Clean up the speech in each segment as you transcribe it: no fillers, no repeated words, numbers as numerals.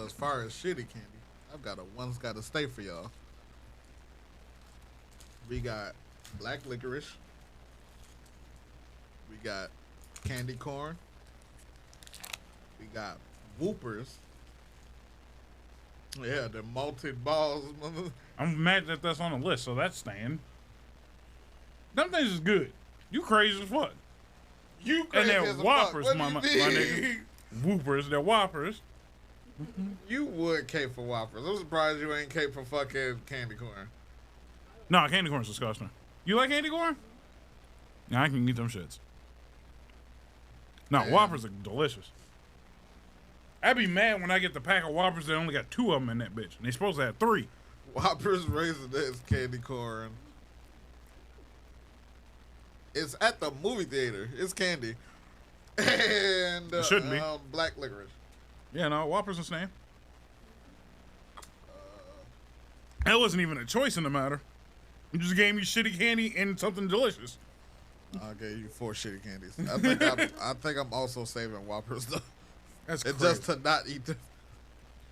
Well, as far as shitty candy, I've got a one's got to stay for y'all. We got black licorice. We got candy corn. We got Whoppers. Yeah, the malted balls. I'm mad that that's on the list, so that's staying. Them things is good. You crazy as fuck. You And crazy they're as a Whoppers, fuck. my What do you nigga. mean? Whoopers, they're Whoppers. You would cape for Whoppers. I'm surprised you ain't cape for fucking candy corn. No, candy corn's disgusting. You like candy corn? Yeah, I can eat them shits. No, Damn. Whoppers are delicious. I'd be mad when I get the pack of Whoppers that only got 2 of them in that bitch. And they supposed to have 3. Whoppers, Raisinets, candy corn. It's at the movie theater. It's candy. And It shouldn't be. Black licorice. Yeah, no, Whoppers are staying. That wasn't even a choice in the matter. You just gave me shitty candy and something delicious. I gave you 4 shitty candies. I think I'm also saving Whoppers though. That's It's crazy. just to not eat them.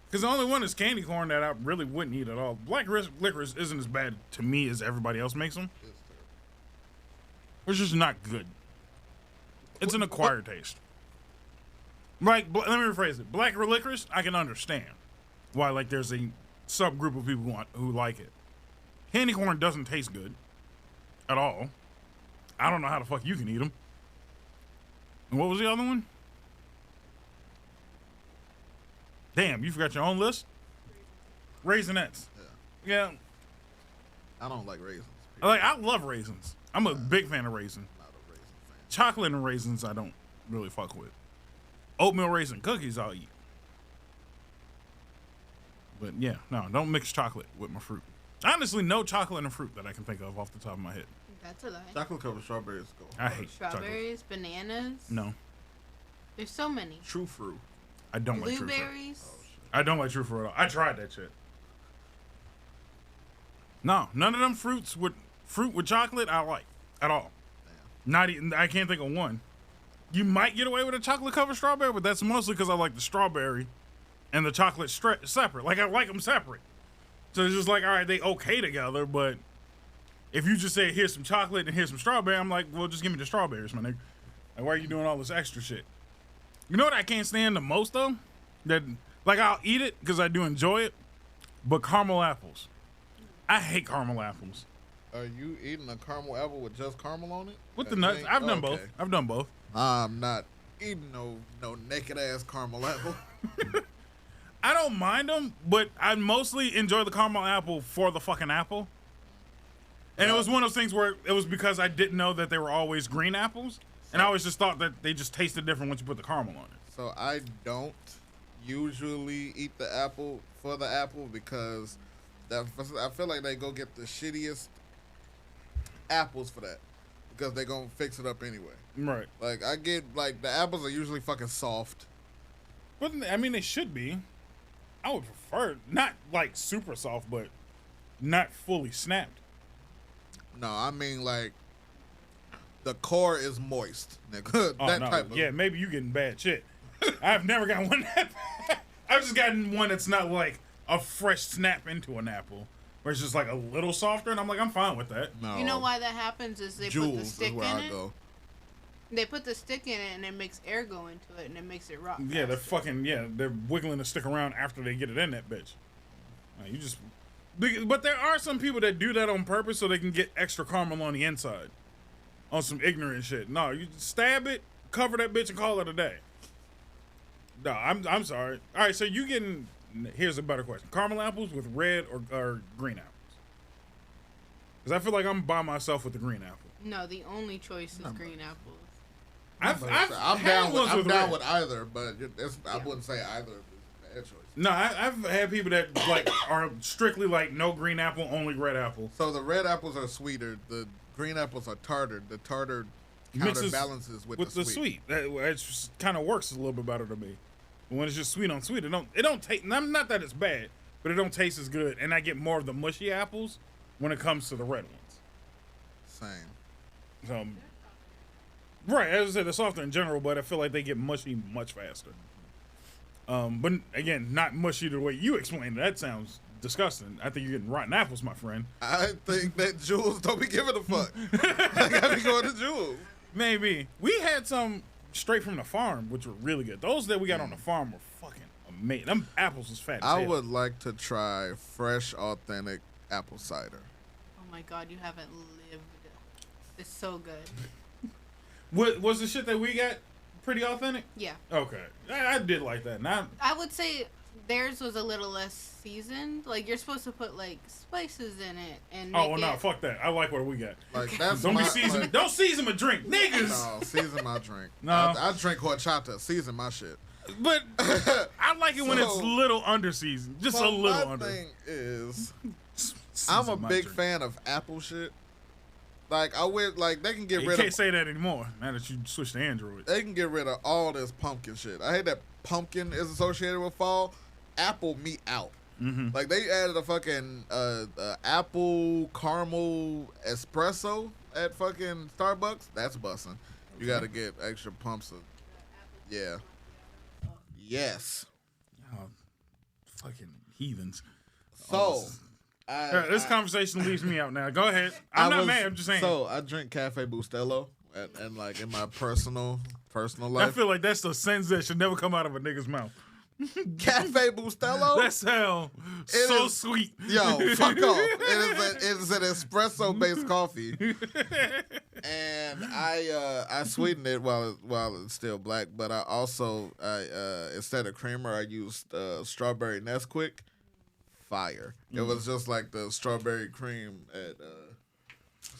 Because the only one is candy corn that I really wouldn't eat at all. Black licorice isn't as bad to me as everybody else makes them. It's just not good. It's an acquired taste. Like, let me rephrase it. Black licorice, I can understand why. Like, there's a subgroup of people who like it. Candy corn doesn't taste good at all. I don't know how the fuck you can eat them. And what was the other one? Damn, you forgot your own list? Raisinets. Yeah. I don't like raisins. Like, I love raisins. I'm a big fan of raisin. Not a raisin fan. Chocolate and raisins I don't really fuck with. Oatmeal raisin cookies I'll eat. But yeah, no, don't mix chocolate with my fruit. Honestly, no chocolate and fruit that I can think of off the top of my head. That's a lie. Chocolate covered strawberries go. I hate chocolate. Strawberries, bananas. No, There's so many. True fruit. I don't like true fruit. Blueberries. I don't like true fruit at all. I tried that shit. No, none of them fruit with chocolate I like at all. Not even, I can't think of one. You might get away with a chocolate covered strawberry, but that's mostly because I like the strawberry and the chocolate separate. Like, I like them separate. So it's just like, all right, they okay together, but if you just say, here's some chocolate and here's some strawberry, I'm like, well, just give me the strawberries, my nigga. Like, why are you doing all this extra shit? You know what I can't stand the most, though? That, like, I'll eat it because I do enjoy it, but caramel apples. I hate caramel apples. Are you eating a caramel apple with just caramel on it? With the nuts, I've done both. Okay. I've done both. I'm not eating no naked ass caramel apple. I don't mind them, but I mostly enjoy the caramel apple for the fucking apple. And it was one of those things where it was because I didn't know that they were always green apples. And I always just thought that they just tasted different once you put the caramel on it. So I don't usually eat the apple for the apple because I feel like they go get the shittiest apples for that because they gonna fix it up anyway. Right. Like I get like the apples are usually fucking soft. But I mean, they should be. I would prefer not like super soft, but not fully snapped. No, I mean like the core is moist, nigga. Oh, that no. type of Yeah, maybe you getting bad shit. I've never gotten one that bad. I've just gotten one that's not like a fresh snap into an apple, where it's just like a little softer, and I'm like, I'm fine with that. No. You know why that happens is they put the Jules stick is where in I it. go. They put the stick in it and it makes air go into it and it makes it rock. Yeah, they're faster. fucking, they're wiggling the stick around after they get it in that bitch. You just, but there are some people that do that on purpose so they can get extra caramel on the inside. On some ignorant shit. No, you stab it, cover that bitch, and call it a day. No, I'm sorry. All right, so you getting, here's a better question. Caramel apples with red or green apples? Because I feel like I'm by myself with the green apple. No, the only choice is green apples. I'm down with either, but I wouldn't say either is a bad choice. No, I've had people that like are strictly like no green apple, only red apple. So the red apples are sweeter. The green apples are tartar. The tartar counterbalances with the sweet. It just kind of works a little bit better to me. But when it's just sweet on sweet, it don't taste. Not that it's bad, but it don't taste as good. And I get more of the mushy apples when it comes to the red ones. Same. So, right, as I said, they're softer in general, but I feel like they get mushy much faster. But again, not mushy the way you explained it. That sounds disgusting. I think you're getting rotten apples, my friend. I think that Jules don't be giving a fuck. Like, I be going to Jules. Maybe. We had some straight from the farm, which were really good. Those that we got on the farm were fucking amazing. Them apples was fat as I hell. would like to try fresh, authentic apple cider. Oh my god, you haven't lived. It's so good. What was the shit that we got pretty authentic? Yeah. Okay. I did like that. Not I would say theirs was a little less seasoned. Like, you're supposed to put, like, spices in it and make oh, well, no, fuck that. I like what we got. Like, that's Don't my, be seasoning. like, Don't season my drink, niggas. no, season my drink. No. I drink horchata. Season my shit. But I like it when it's So- little under seasoned. Just a little my under. thing is, Season I'm a my big drink. fan of apple shit. Like, I would, like, they can get You rid can't of, say that anymore now that you switched to Android. they can get rid of all this pumpkin shit. I hate that pumpkin is associated with fall. Apple me out. Mm-hmm. Like, they added a fucking apple caramel espresso at fucking Starbucks. That's bussin'. You gotta get extra pumps of, yeah. Yes. Oh, fucking heathens. So, This conversation leaves me out now. Go ahead. I'm not mad. I'm just saying. So, I drink Cafe Bustelo and like, in my personal I life. feel like that's the sentence that should never come out of a nigga's mouth. Cafe Bustelo? That sound so is- sweet. Yo, fuck off. It is an espresso-based coffee. And I sweeten it while it's still black, but I also, instead of creamer, I used strawberry Nesquik. Fire. It was just like the strawberry cream at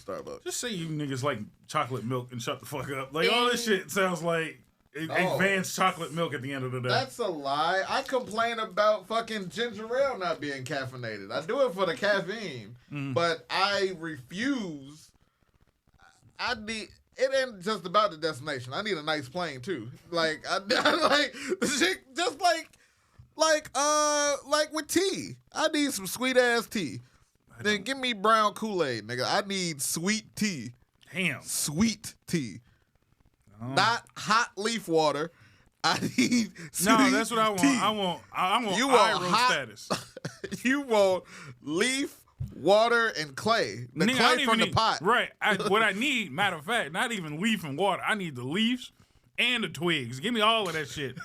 Starbucks. Just say you niggas like chocolate milk and shut the fuck up. Like, all this shit sounds like advanced chocolate milk at the end of the day. That's a lie. I complain about fucking ginger ale not being caffeinated. I do it for the caffeine, but I refuse. I need. It ain't just about the destination. I need a nice plane too. Like I like shit, just like with tea. I need some sweet ass tea. Then give me brown Kool-Aid, nigga. I need sweet tea. Damn. Sweet tea. Not hot leaf water. I need sweet No, that's what I want. tea. I want You eye want roll hot- status. You want leaf, water, and clay. The Nigga, I clay don't from even the need, pot. Right. What I need, matter of fact, not even leaf and water. I need the leaves and the twigs. Give me all of that shit.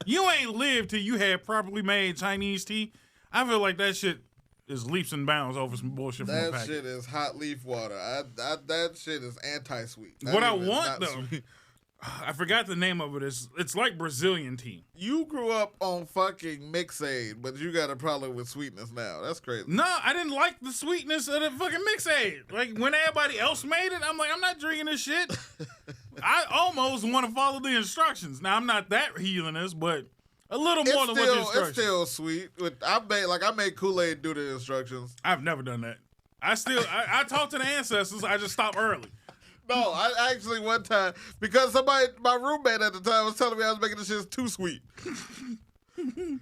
You ain't lived till you had properly made Chinese tea. I feel like that shit is leaps and bounds over some bullshit from the That packet. shit is hot leaf water. That shit is anti-sweet. Not What I even- want, not though, sweet. I forgot the name of it. It's like Brazilian tea. You grew up on fucking Mix-Aid, but you got a problem with sweetness now. That's crazy. No, I didn't like the sweetness of the fucking Mix-Aid. Like, when everybody else made it, I'm like, I'm not drinking this shit. I almost want to follow the instructions. Now, I'm not that heathenous, but a little more than what the instructions. It's still sweet. I made Kool-Aid do the instructions. I've never done that. I talked to the ancestors. I just stopped early. No, I actually one time, because my roommate at the time was telling me I was making this shit too sweet.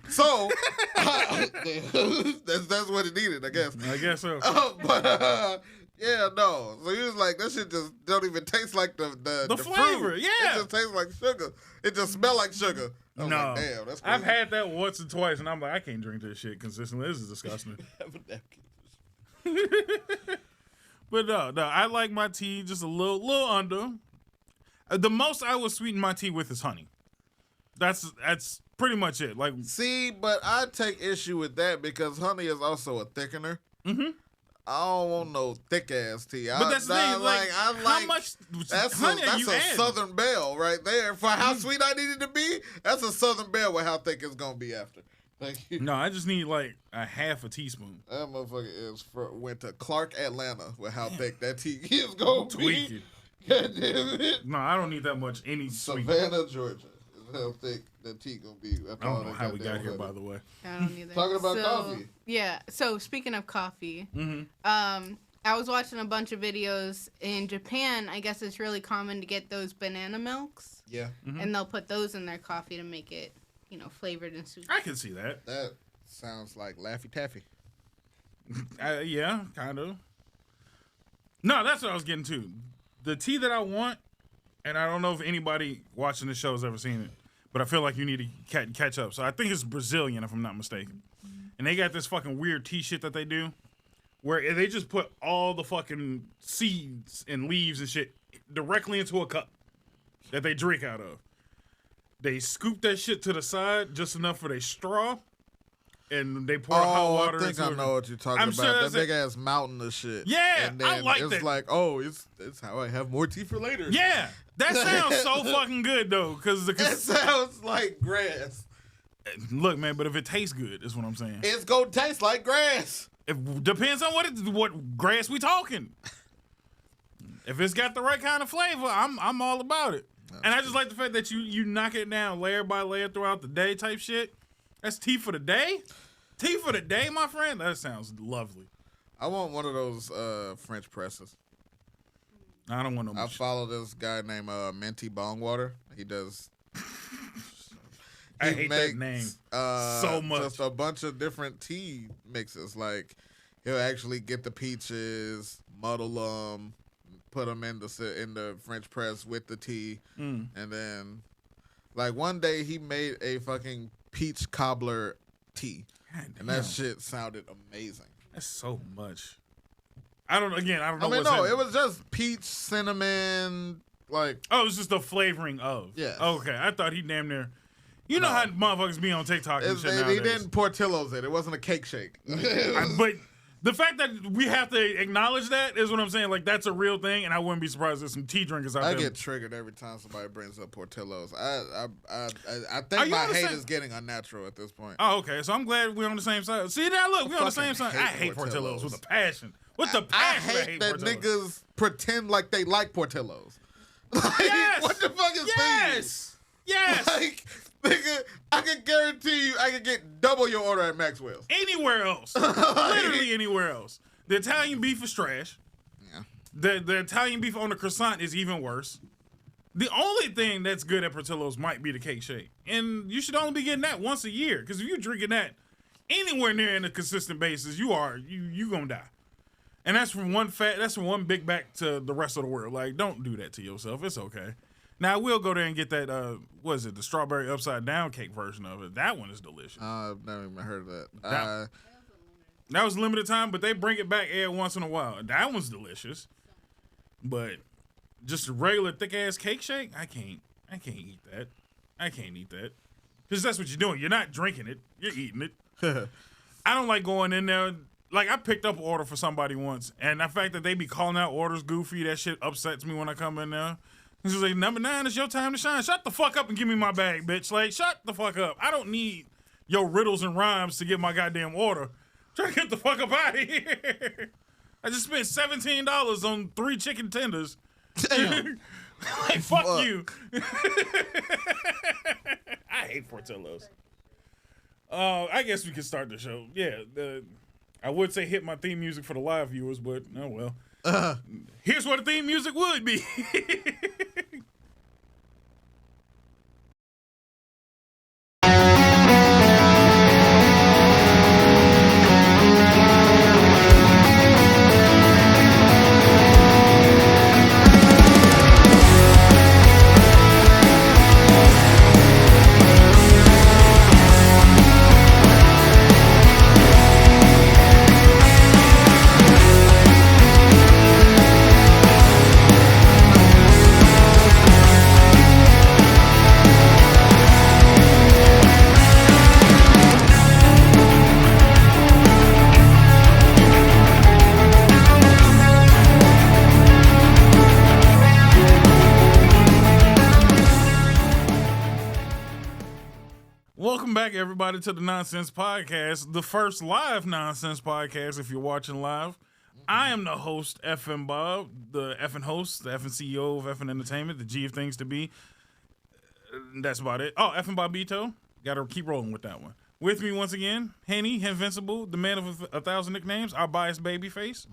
So, that's what it needed, I guess. I guess so. Yeah, no. So he was like, that shit just don't even taste like the flavor, fruit. yeah. It just tastes like sugar. It just smells like sugar. I was No, like, damn, that's crazy. I've had that once or twice, and I'm like, I can't drink this shit consistently. This is disgusting. But no, I like my tea just a little under. The most I will sweeten my tea with is honey. That's pretty much it. Like, See, but I take issue with that because honey is also a thickener. Mm-hmm. I don't want no thick ass tea. But that's the thing. Like, how much honey are you That's a adding? Southern Belle right there. For how sweet I need it to be, that's a Southern Belle with how thick it's gonna be after. Like, No, I just need like a half a teaspoon. that motherfucker went to Clark, Atlanta with how thick that tea is gonna Tweak be. it. God damn it. No, I don't need that much any sweet. Savannah, Georgia is how thick that tea gonna be. I don't know how we got here, by the way. I don't either. Talking about coffee. Yeah. So speaking of coffee, Mm-hmm. I was watching a bunch of videos in Japan. I guess it's really common to get those banana milks, Yeah, and they'll put those in their coffee to make it, flavored and sweet. I can see that. that sounds like Laffy Taffy. Yeah, kind of. No, that's what I was getting to. The tea that I want, and I don't know if anybody watching the show has ever seen it, but I feel like you need to catch up. So I think it's Brazilian, if I'm not mistaken. And they got this fucking weird tea shit that they do, where they just put all the fucking seeds and leaves and shit directly into a cup that they drink out of. They scoop that shit to the side just enough for their straw, and they pour hot water. I think I know what you're talking about. Sure that big ass mountain of shit. Yeah, and then I like it's that. like, oh, it's how I have more tea for later. Yeah, that sounds so fucking good though, because it sounds like grass. Look, man, but if it tastes good, is what I'm saying. It's gonna taste like grass. It depends on what grass we talking. If it's got the right kind of flavor, I'm all about it. And I just like the fact that you knock it down layer by layer throughout the day type shit. That's tea for the day? Tea for the day, my friend? That sounds lovely. I want one of those French presses. I don't want no I follow this guy named Minty Bongwater. He does... I hate that name so much. Just a bunch of different tea mixes. Like, he'll actually get the peaches, muddle them, put them in the French press with the tea, and then, like, one day he made a fucking peach cobbler tea, and that shit sounded amazing. That's so much. I don't know. I mean, no, it was just peach, cinnamon, like. Oh, it was just the flavoring of. Yeah. Okay, I thought he damn near. You know how motherfuckers be on TikTok and shit nowadays. He didn't Portillo's it. It wasn't a cake shake. But the fact that we have to acknowledge that is what I'm saying. Like, that's a real thing, and I wouldn't be surprised if some tea drinkers out there. I get triggered every time somebody brings up Portillo's. I think my hate is getting unnatural at this point. Oh, okay. So I'm glad we're on the same side. See that? Look, we're on the same side. I hate Portillo's with a passion. With the passion, I hate that niggas pretend like they like Portillo's. Like, yes! What the fuck is this? Yes! Like, nigga, I can guarantee you I can get double your order at Maxwell's. Anywhere else. Literally anywhere else. The Italian beef is trash. Yeah. The Italian beef on the croissant is even worse. The only thing that's good at Portillo's might be the cake shake. And you should only be getting that once a year. Because if you're drinking that anywhere near in a consistent basis, you gonna die. And that's from one big back to the rest of the world. Like, don't do that to yourself. It's okay. Now, I will go there and get that, the strawberry upside down cake version of it. That one is delicious. I've never even heard of that. That was limited time, but they bring it back every once in a while. That one's delicious. But just a regular thick-ass cake shake, I can't eat that. I can't eat that. Because that's what you're doing. You're not drinking it. You're eating it. I don't like going in there. Like, I picked up an order for somebody once, and the fact that they be calling out orders goofy, that shit upsets me when I come in there. He's like, number 9, it's your time to shine. Shut the fuck up and give me my bag, bitch. Like, shut the fuck up. I don't need your riddles and rhymes to get my goddamn order. Try to get the fuck up out of here. I just spent $17 on 3 chicken tenders. Damn. Like, fuck you. I hate Portillo's. I guess we can start the show. Yeah, I would say hit my theme music for the live viewers, but oh well. Here's what the theme music would be. Welcome back, everybody, to the Nonsense Podcast, the first live Nonsense Podcast if you're watching live. I am the host, FNBob, the FN host, the FN CEO of FN Entertainment, the G of things to be. That's about it. Oh, FNBobito. Got to keep rolling with that one. With me once again, Henny, Henvincible, the man of 1,000 nicknames, our biased baby face.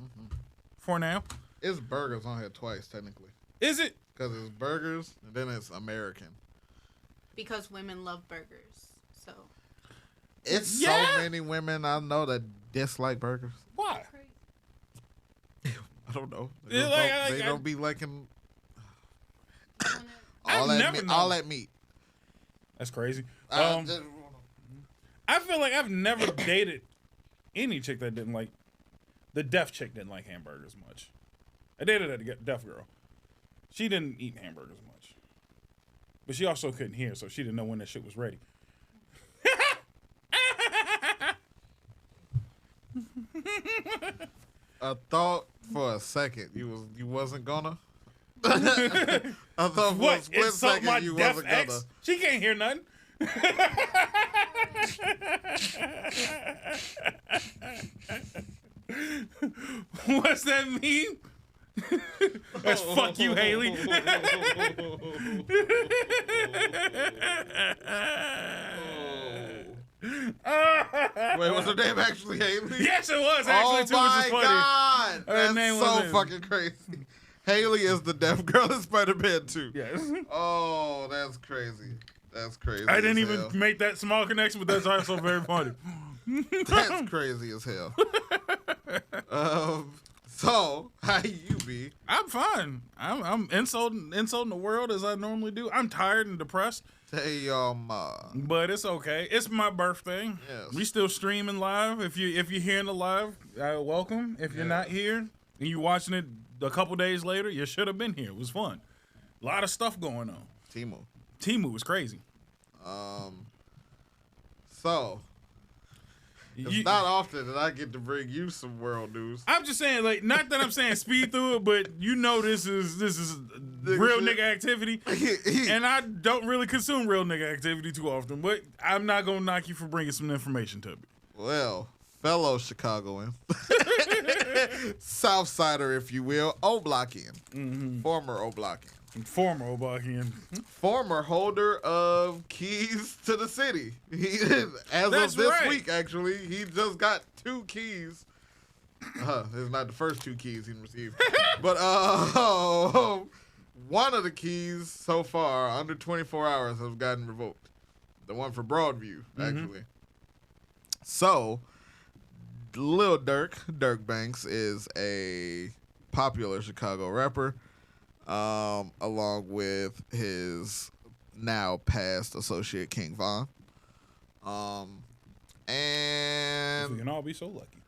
For now. It's burgers on here twice, technically. Is it? Because it's burgers, and then it's American. Because women love burgers, so. It's so many women I know that dislike burgers. Why? I don't know. They don't be liking I've all that meat. That's crazy. I I feel like I've never dated any chick that didn't like. The deaf chick didn't like hamburgers much. I dated a deaf girl. She didn't eat hamburgers much. But she also couldn't hear, so she didn't know when that shit was ready. I thought for a second you wasn't gonna. I thought for a split second you wasn't gonna. She can't hear nothing. What's that mean? That's fuck you, Haley. Wait, was her name actually Haley? Yes, it was actually too, which is funny. God, Her name that's so was fucking crazy. Haley is the deaf girl in Spider-Man 2. Yes. Oh, that's crazy. That's crazy. I didn't even make that small connection, but that's also very funny. That's crazy as hell. So how you be? I'm fine. I'm insulting the world as I normally do. I'm tired and depressed. Hey, y'all, ma. But it's okay. It's my birthday. Yes. We still streaming live. If you're hearing the live, welcome. If you're not here and you're watching it a couple days later, you should have been here. It was fun. A lot of stuff going on. Temu was crazy. So it's not often that I get to bring you some world news. I'm just saying, like, not that I'm saying speed through it, but you know this is real nigga activity, and I don't really consume real nigga activity too often. But I'm not gonna knock you for bringing some information to me. Well, fellow Chicagoan, Southsider, if you will, O-Blockian, former O-Blockian. Former Obakian. Former holder of keys to the city. As of this week, actually, he just got 2 keys. It's not the first 2 keys he received. But one of the keys so far, under 24 hours, has gotten revoked. The one for Broadview, actually. So, Lil Durk Banks, is a popular Chicago rapper. Along with his now past associate King Von. And we can all be so lucky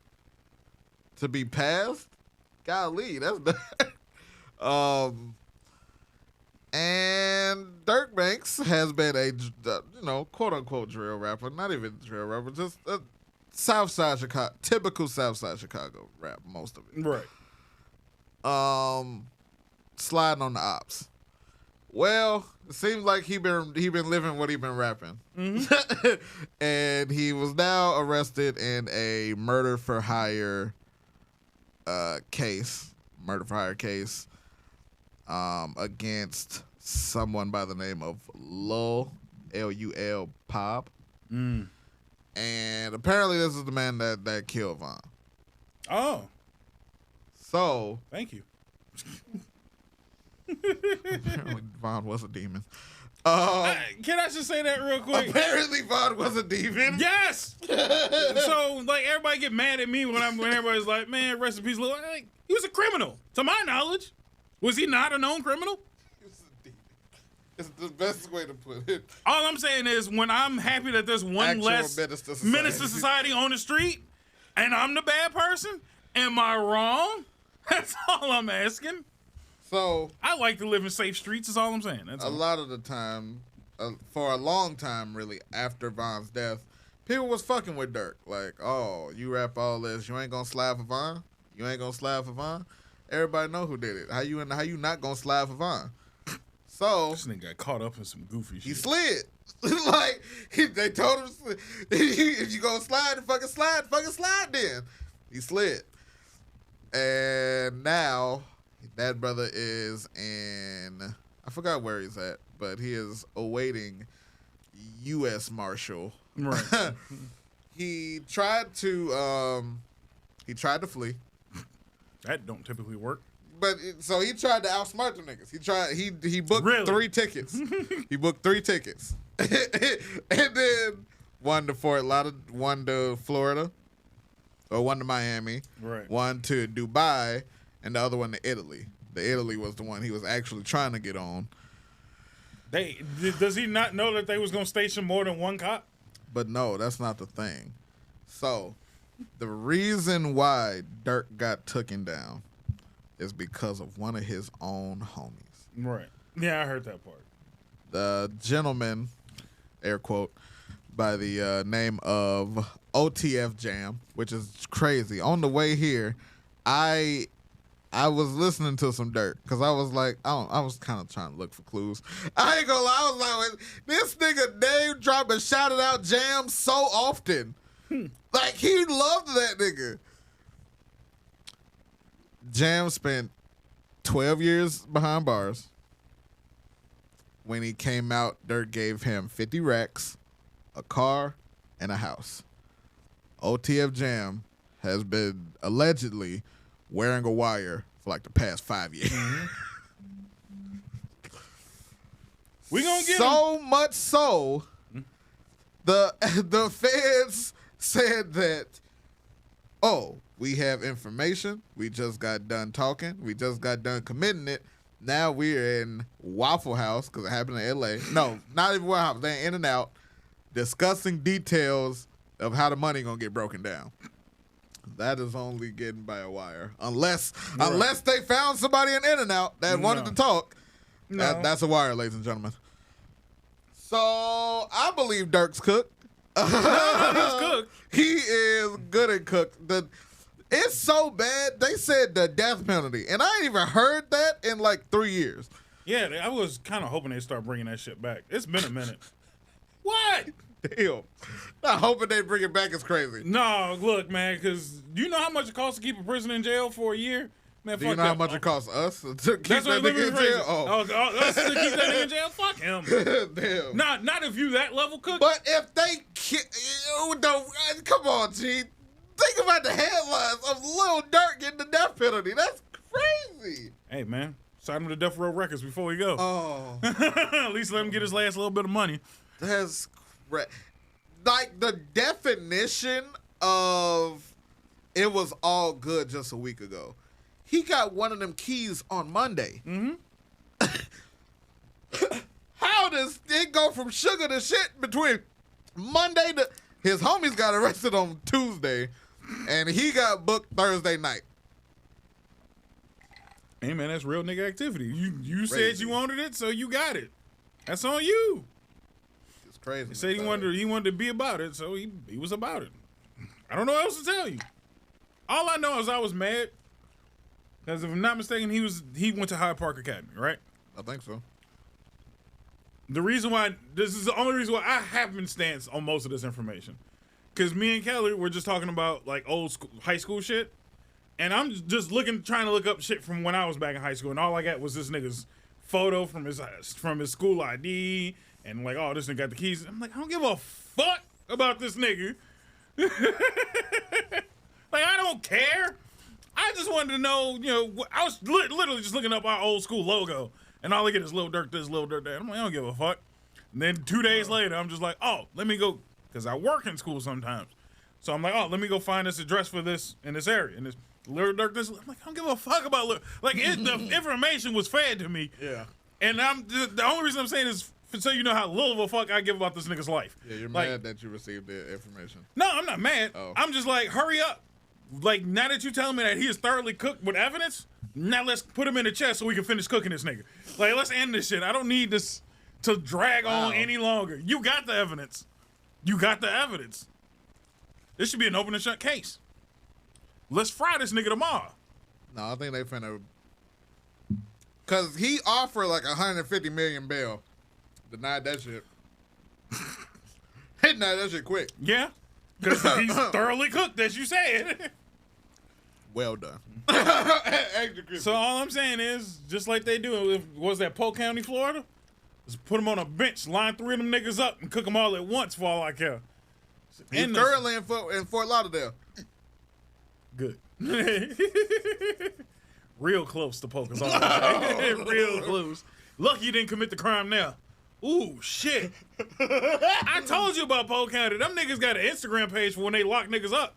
to be passed. Golly, that's bad. And Durk Banks has been a quote unquote drill rapper, not even drill rapper, just a Southside Chicago, typical Southside Chicago rap, most of it. Right. Sliding on the ops. Well, it seems like he been living what he been rapping. And he was now arrested in a murder for hire case against someone by the name of Lul Pop. And apparently this is the man that killed Von. Oh. So thank you. Apparently Von was a demon. Can I just say that real quick? Apparently Von was a demon. Yes. So like everybody get mad at me when everybody's like, man, rest in peace. Like, he was a criminal. To my knowledge, was he not a known criminal? He was a demon. It's the best way to put it. All I'm saying is when I'm happy that there's one Actual less menace to society on the street, and I'm the bad person, am I wrong? That's all I'm asking. So I like to live in safe streets. Is all I'm saying. That's a lot of the time, for a long time, really, after Von's death, people was fucking with Durk. Like, oh, you rap all this, you ain't gonna slide for Von? You ain't gonna slide for Von? Everybody know who did it. How you not gonna slide for Von? So this nigga got caught up in some goofy shit. He slid. Like they told him, if you gonna slide, fucking slide then. He slid, and now that brother is in, I forgot where he's at, but he is awaiting U.S. Marshal. Right. He tried to flee. That don't typically work. But so he tried to outsmart the niggas. He booked 3 tickets. He booked 3 tickets. And then one to Florida, or one to Miami, right. One to Dubai, and the other one to Italy. The Italy was the one he was actually trying to get on. Does he not know that they was gonna station more than one cop? But no, that's not the thing. So, the reason why Durk got taken down is because of one of his own homies. Right. Yeah, I heard that part. The gentleman, air quote, by the name of OTF Jam, which is crazy. On the way here, I was listening to some Durk because I was like, I was kind of trying to look for clues. I ain't gonna lie, I was like, this nigga name dropped and shouted out Jam so often. Like, he loved that nigga. Jam spent 12 years behind bars. When he came out, Durk gave him 50 racks, a car, and a house. OTF Jam has been allegedly wearing a wire for like the past 5 years. We gonna get so much so, the feds said that, oh, we have information. We just got done talking. We just got done committing it. Now we're in Waffle House because it happened in L.A. No, not even Waffle House. They're In-N-Out discussing details of how the money gonna get broken down. That is only getting by a wire, unless they found somebody in In-N-Out that wanted to talk. No. That's a wire, ladies and gentlemen. So I believe Durk's cooked. He's cooked. He is good at cook. It's so bad. They said the death penalty, and I ain't even heard that in like 3 years. Yeah, I was kind of hoping they'd start bringing that shit back. It's been a minute. What? Damn. Not hoping they bring it back is crazy. No, look, man, because you know how much it costs to keep a person in jail for a year? Man, Do you know how much it costs us to keep that nigga in jail? Us to keep that nigga in jail? Fuck him. Damn. Not if you that level cook. But if they come on, G. Think about the headlines of Lil Durk getting the death penalty. That's crazy. Hey, man, sign him to Death Row Records before we go. Oh. At least let him get his last little bit of money. That's like the definition of it was all good just a week ago. He got one of them keys on Monday. Mm-hmm. How does it go from sugar to shit between Monday to... His homies got arrested on Tuesday, and he got booked Thursday night. Hey, man, that's real nigga activity. You said you wanted it, so you got it. That's on you. It's crazy. He said he wanted to be about it, so he was about it. I don't know what else to tell you. All I know is I was mad because if I'm not mistaken, he went to Hyde Park Academy, right? I think so. This is the only reason why I have been stance on most of this information. Because me and Kelly were just talking about like old school, high school shit. And I'm just trying to look up shit from when I was back in high school. And all I got was this nigga's photo from his school ID. And like, oh, this nigga got the keys. I'm like, I don't give a fuck about this nigga. Like, I don't care. I just wanted to know, I was literally just looking up our old school logo. And all I get is Lil Durk this, Lil Durk that. I'm like, I don't give a fuck. And then 2 days later, I'm just like, oh, let me go. Because I work in school sometimes. So I'm like, oh, let me go find this address for this in this area. And this Lil Durk this. I'm like, I don't give a fuck about Lil. Like, the information was fed to me. Yeah. And the only reason I'm saying is so you know how little of a fuck I give about this nigga's life. Yeah, you're like, mad that you received the information. No, I'm not mad. Oh. I'm just like, hurry up. Like, now that you telling me that he is thoroughly cooked with evidence, now let's put him in the chest so we can finish cooking this nigga. Like, let's end this shit. I don't need this to drag on any longer. You got the evidence. This should be an open and shut case. Let's fry this nigga tomorrow. No, I think they finna... Because he offered like 150 million bail. Denied that shit. He denied that shit quick. Yeah. Because he's thoroughly cooked, as you said. Well done. So all I'm saying is, just like they do, was that Polk County, Florida? Just put them on a bench, line 3 of them niggas up, and cook them all at once for all I care. He's currently in Fort Lauderdale. Good. Real close to Polk is all I'm saying. Real close. Lucky you didn't commit the crime now. Ooh, shit. I told you about Polk County. Them niggas got an Instagram page for when they lock niggas up.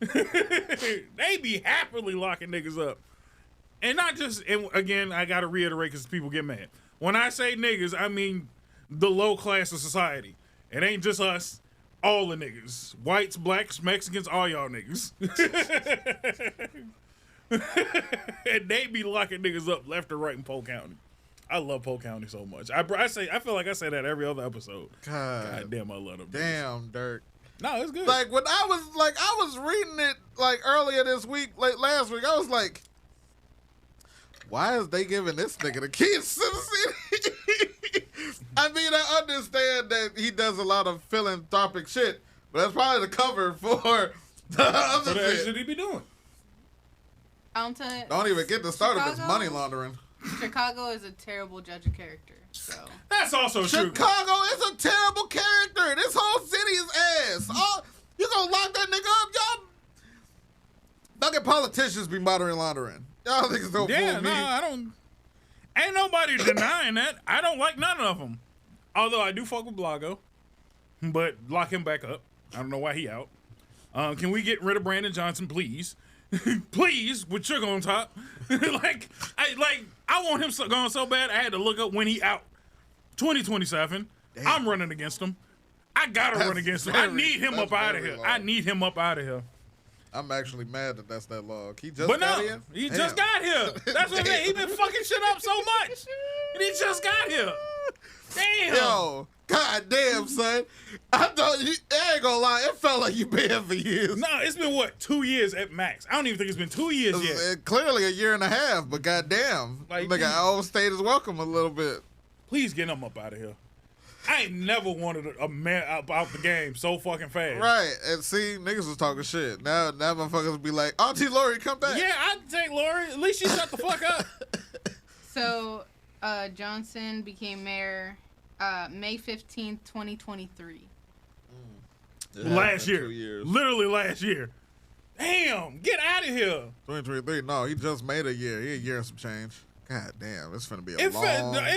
They be happily locking niggas up. And not just, and again, I got to reiterate because people get mad. When I say niggas, I mean the low class of society. It ain't just us. All the niggas. Whites, blacks, Mexicans, all y'all niggas. And they be locking niggas up left or right in Polk County. I love Polk County so much. I feel like I say that every other episode. God damn, I love them. Damn, Durk. No, it's good. Like when I was reading it like earlier this week, like last week, I was like, why is they giving this nigga the keys to the city? I mean, I understand that he does a lot of philanthropic shit, but that's probably the cover for the other shit he be doing. Don't even get to start if it's money laundering. Chicago is a terrible judge of character. So that's also true. Chicago is a terrible character. This whole city is ass. You gonna lock that nigga up, y'all? Fucking politicians be money laundering. Y'all niggas don't fool me. I don't. Ain't nobody denying that. I don't like none of them. Although I do fuck with Blago, but lock him back up. I don't know why he out. Can we get rid of Brandon Johnson, please? Please, with sugar on top. I want him going so bad. I had to look up when he out. 2027. Damn. I'm running against him. I gotta run against him. I need him up out of here. I need him up out of here. I'm actually mad that that's that long. He just got here? He just got here. That's what I mean. He been fucking shit up so much. And he just got here. Damn. Yo, goddamn, son. I ain't gonna lie, it felt like you been here for years. No, it's been what, 2 years at max. I don't even think it's been 2 years yet. Clearly a year and a half, but goddamn. Like I overstayed his welcome a little bit. Please get him up out of here. I ain't never wanted a man out the game so fucking fast. Right, and see, niggas was talking shit. Now motherfuckers be like, Auntie Lori, come back. Yeah, I'd take Lori. At least she shut the fuck up. So, Johnson became mayor May 15th, 2023. Last year. 2 years. Literally last year. Damn, get out of here. 2023, no, he just made a year. He a year and some change. God damn, it's finna be it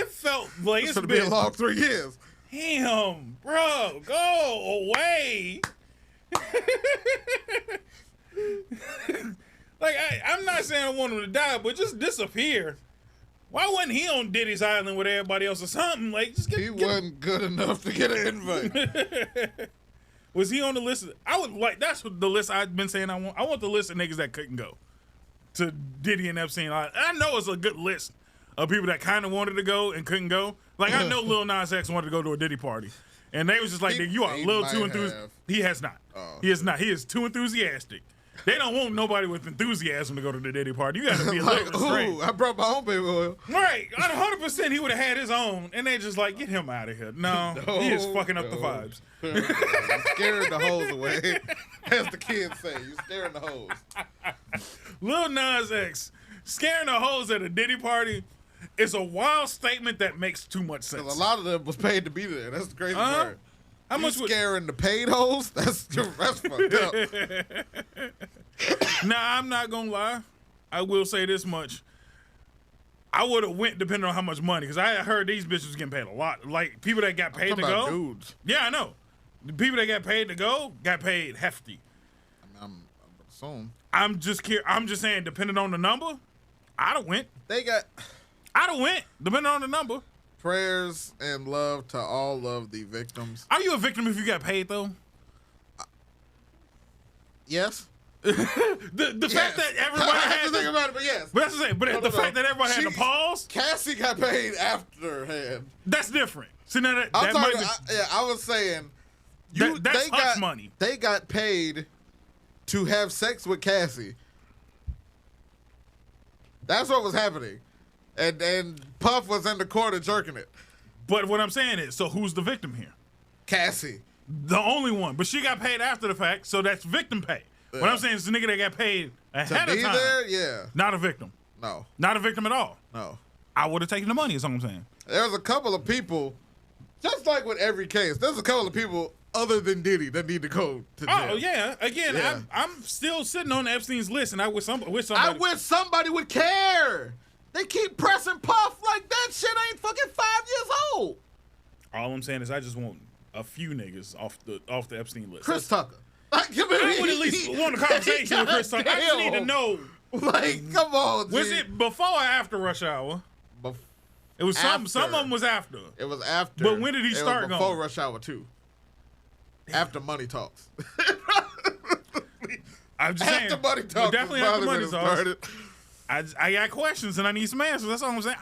felt like it's finna be a long 3 years. Damn, bro, go away. I'm not saying I want him to die, but just disappear. Why wasn't he on Diddy's Island with everybody else or something? Like, just he wasn't good enough to get an invite. Was he on the list? That's what the list I've been saying I want. I want the list of niggas that couldn't go to Diddy and Epstein. I know it's a good list of people that kind of wanted to go and couldn't go. Like, I know Lil Nas X wanted to go to a Diddy party. And they was just like, you are a little too enthusiastic. He has not. Oh. He is not. He is too enthusiastic. They don't want nobody with enthusiasm to go to the Diddy party. You got to be a little restrained. I brought my own baby oil. Right. 100% he would have had his own. And they just like, get him out of here. No, he is fucking up the vibes. You're scaring the hoes away. As the kids say, you scaring the hoes. Lil Nas X scaring the hoes at a Diddy party is a wild statement that makes too much sense. A lot of them was paid to be there. That's the crazy part. How much scaring the paid hoes? That's fucked up. Now, I'm not gonna lie. I will say this much. I would have went depending on how much money, because I heard these bitches getting paid a lot. Like, people that got paid to go. Dudes. Yeah, I know. The people that got paid to go got paid hefty. I'm assuming. I'm just saying, depending on the number, I'd have went. I'd have went, depending on the number. Prayers and love to all of the victims. Are you a victim if you got paid, though? Yes. the fact that everybody had to think about it, but yes. But that's the same. But the fact that everybody had to pause. Cassie got paid afterhand. That's different. See, now that I was saying, that's hush money. They got paid to have sex with Cassie. That's what was happening. And Puff was in the corner jerking it. But what I'm saying is, so who's the victim here? Cassie. The only one. But she got paid after the fact, so that's victim pay. Yeah. What I'm saying is the nigga that got paid ahead of time. There, yeah. Not a victim. No. Not a victim at all. No. I would have taken the money, is what I'm saying. There's a couple of people, just like with every case, there's a couple of people other than Diddy that need to go to jail. Oh, yeah. Again, yeah. I'm still sitting on Epstein's list, and I wish somebody. I wish somebody would care. They keep pressing Puff like that shit ain't fucking 5 years old. All I'm saying is I just want a few niggas off the Epstein list. Chris Tucker. I would at least want a conversation with Chris Tucker. I just need to know. Like, come on, was it before or after Rush Hour? It It was some of them was after. It was after. But when did he start it was before going? Rush Hour 2. After Money Talks. I'm just saying. After Money Talks. Definitely after Money Talks. I got questions and I need some answers. That's all I'm saying.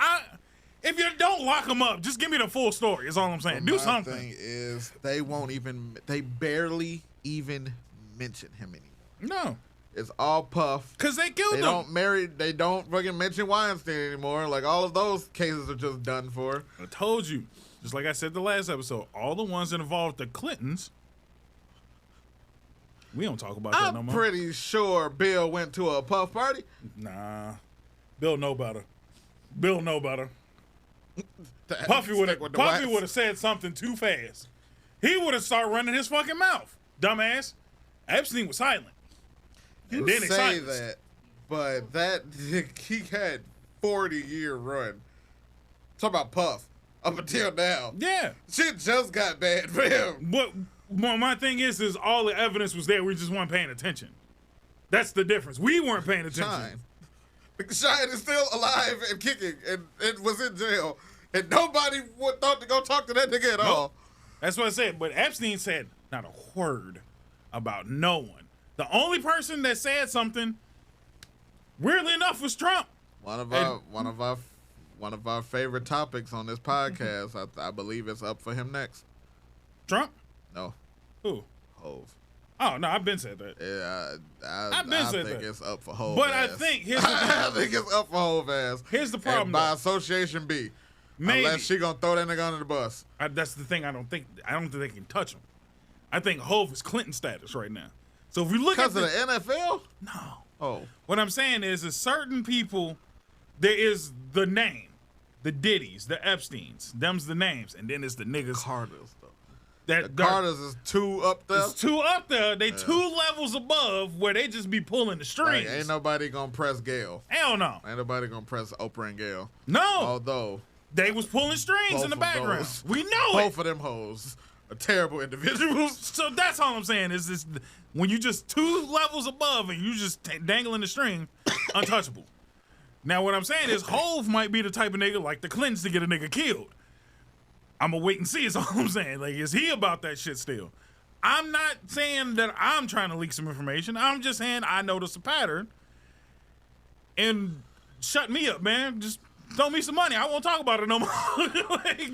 If you don't lock them up, just give me the full story. That's all I'm saying. Do something. My thing is, they barely even mention him anymore. No. It's all Puff. Because they killed him. They don't fucking mention Weinstein anymore. Like, all of those cases are just done for. I told you. Just like I said the last episode, all the ones that involved the Clintons, we don't talk about that no more. I'm pretty sure Bill went to a Puff party. Nah. Bill know better. Puffy would have said something too fast. He would have started running his fucking mouth. Dumbass. Epstein was silent. You then say that, but he had 40-year run. Talk about Puff up until now. Yeah. Shit just got bad for him. But my thing is all the evidence was there. We just weren't paying attention. That's the difference. We weren't paying attention. Shine is still alive and kicking and was in jail. And nobody thought to go talk to that nigga at all. That's what I said. But Epstein said not a word about no one. The only person that said something, weirdly enough, was Trump. One of our favorite topics on this podcast. I believe it's up for him next. Trump? No. Who? Hove. Oh no, I've been said that. Yeah, I think it's up for Hove. But ass. I think here's the thing. I think it's up for Hove ass. Here's the problem. And by association B. Maybe. Unless she gonna throw that nigga under the bus. That's the thing. I don't think they can touch him. I think Hove is Clinton status right now. So if we look at because of the NFL, no. Oh, what I'm saying is certain people. There is the name, the Diddy's, the Epstein's. Them's the names, and then it's the niggas. Carter's though. That the Carter's is two up there. It's two up there. They 2 levels above where they just be pulling the strings. Like, ain't nobody gonna press Gail. Hell no. Ain't nobody gonna press Oprah and Gail. No. Although they was pulling strings in the background. We know both of them hoes are terrible individuals. So that's all I'm saying is this: when you just 2 levels above and you just dangling the string, untouchable. Now what I'm saying is Hove might be the type of nigga like the Clintons to get a nigga killed. I'm gonna wait and see is all I'm saying. Like, is he about that shit still? I'm not saying that I'm trying to leak some information. I'm just saying I noticed a pattern. And shut me up, man. Just throw me some money. I won't talk about it no more. Like,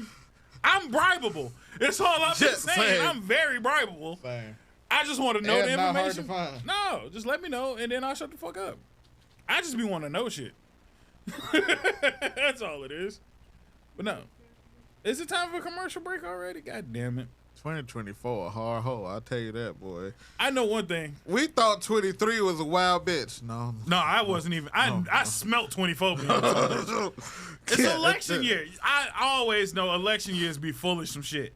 I'm bribable. That's all I'm just saying. I'm very bribable. Same. I just want to know the not information. hard to find. No, just let me know, and then I'll shut the fuck up. I just be wanting to know shit. That's all it is. But no. Is it time for a commercial break already? God damn it. 2024, a hard hoe. I'll tell you that, boy. I know one thing. We thought 23 was a wild bitch. No, I wasn't even. I smelt 24. It's election year. I always know election years be full of some shit.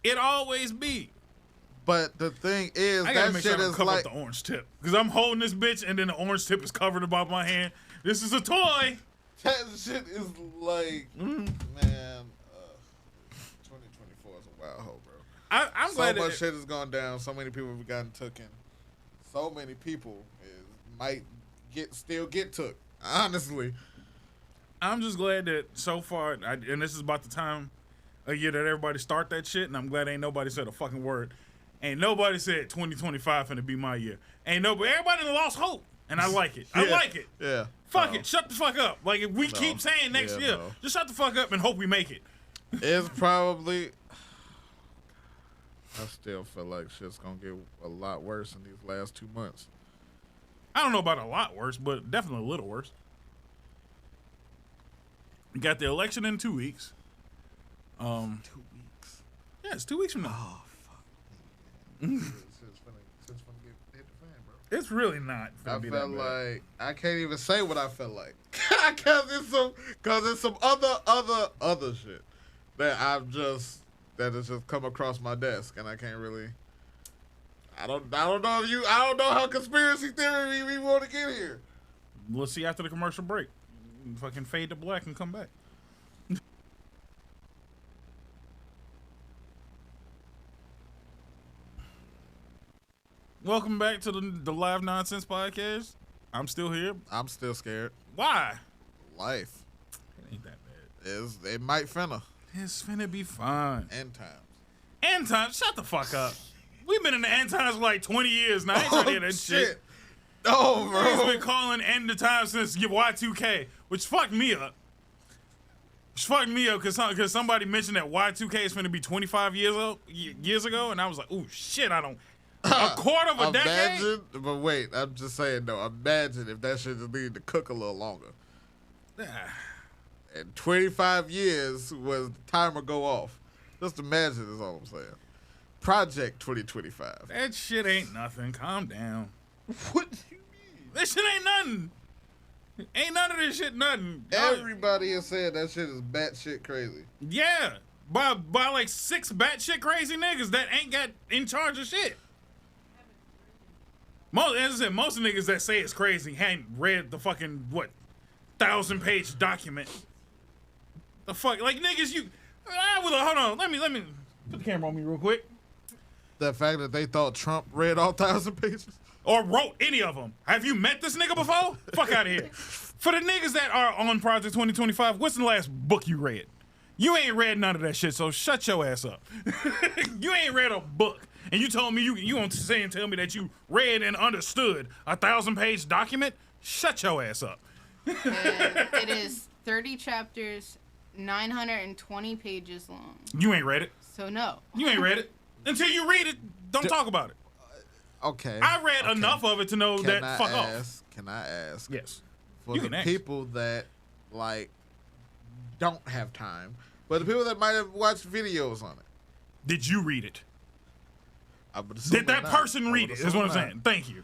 It always be. But the thing is, I gotta that make shit sure I is cover like up the orange tip because I'm holding this bitch and then the orange tip is covered above my hand. This is a toy. That shit is like, man. 2024 is a wild hoe, bro. I'm glad so much shit has gone down. So many people have gotten taken. So many people might still get took. Honestly, I'm just glad that so far, and this is about the time of year that everybody start that shit, and I'm glad ain't nobody said a fucking word. Ain't nobody said 2025 finna be my year. Ain't nobody. Everybody lost hope, and I like it. I like it. Yeah. Fuck it. Shut the fuck up. Like, if we keep saying next year, just shut the fuck up and hope we make it. It's probably. I still feel like shit's gonna get a lot worse in these last 2 months. I don't know about a lot worse, but definitely a little worse. We got the election in 2 weeks. 2 weeks. Yeah, it's 2 weeks from now. Oh, fuck. Shit's gonna hit the fan, bro. It's really not. I felt like I can't even say what I felt like, cause it's some other shit that that has just come across my desk, and I can't really. I don't know how conspiracy theory we want to get here. We'll see after the commercial break. Fucking fade to black and come back. Welcome back to the Live Nonsense Podcast. I'm still here. I'm still scared. Why? Life. It ain't that bad. It might finna. It's finna be fun. End times. End times? Shut the fuck up. We've been in the end times for like 20 years now. I ain't trying to hear that shit. No, bro. He's been calling end of time since Y2K, which fucked me up. Because somebody mentioned that Y2K is finna be 25 years ago, and I was like, ooh, shit, I don't. A quarter of a decade? But wait, I'm just saying, though, imagine if that shit just needed to cook a little longer. And 25 years was the timer go off. Just imagine is all I'm saying. Project 2025. That shit ain't nothing. Calm down. What do you mean? That shit ain't nothing. Ain't none of this shit nothing. Everybody has said that shit is batshit crazy. Yeah. By like 6 batshit crazy niggas that ain't got in charge of shit. As I said, most niggas that say it's crazy hadn't read the fucking, 1,000-page document. The fuck? Like, niggas, hold on. Let me put the camera on me real quick. The fact that they thought Trump read all 1,000 pages? Or wrote any of them. Have you met this nigga before? Fuck out of here. For the niggas that are on Project 2025, what's the last book you read? You ain't read none of that shit, so shut your ass up. You ain't read a book. And you told me you won't say and tell me that you read and understood a 1,000-page document? Shut your ass up. It is 30 chapters, 920 pages long. You ain't read it. So no. You ain't read it. Until you read it, don't talk about it. Okay. I read enough of it to know that fuck off. Can I ask? Yes. For the people that, like, don't have time, but the people that might have watched videos on it. Did you read it? Did that person read it? Is what I'm saying. Thank you.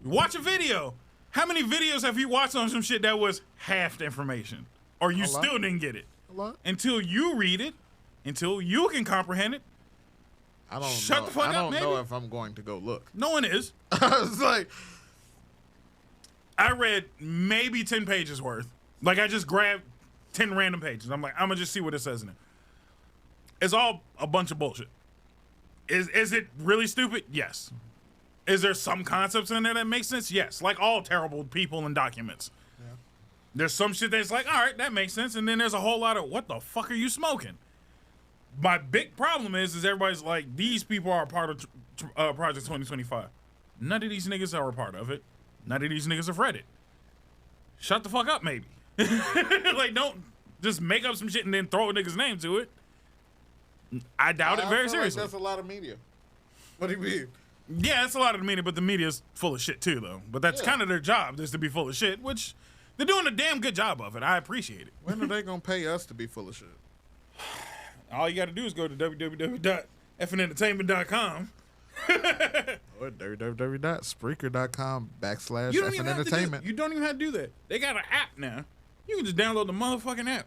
Watch a video. How many videos have you watched on some shit that was half the information? Or you still didn't get it? A lot. Until you read it, until you can comprehend it. I don't Shut know. the fuck I up, don't know if I'm going to go look. No one is. I was like, I read maybe 10 pages worth. Like, I just grabbed 10 random pages. I'm like, I'm going to just see what it says in it. It's all a bunch of bullshit. Is it really stupid? Yes. Is there some concepts in there that make sense? Yes. Like all terrible people and documents. Yeah. There's some shit that's like, all right, that makes sense. And then there's a whole lot of, what the fuck are you smoking? My big problem is everybody's like, these people are a part of Project 2025. None of these niggas are a part of it. None of these niggas have read it. Shut the fuck up, maybe. Like, don't just make up some shit and then throw a nigga's name to it. I doubt it very seriously. Like that's a lot of media. What do you mean? Yeah, it's a lot of the media, but the media's full of shit too, though. But that's kind of their job, is to be full of shit, which they're doing a damn good job of it. I appreciate it. When are they gonna pay us to be full of shit? All you got to do is go to www.fnentertainment.com. Or www.spreaker.com/FNentertainment. You don't even have to do that. They got an app now. You can just download the motherfucking app.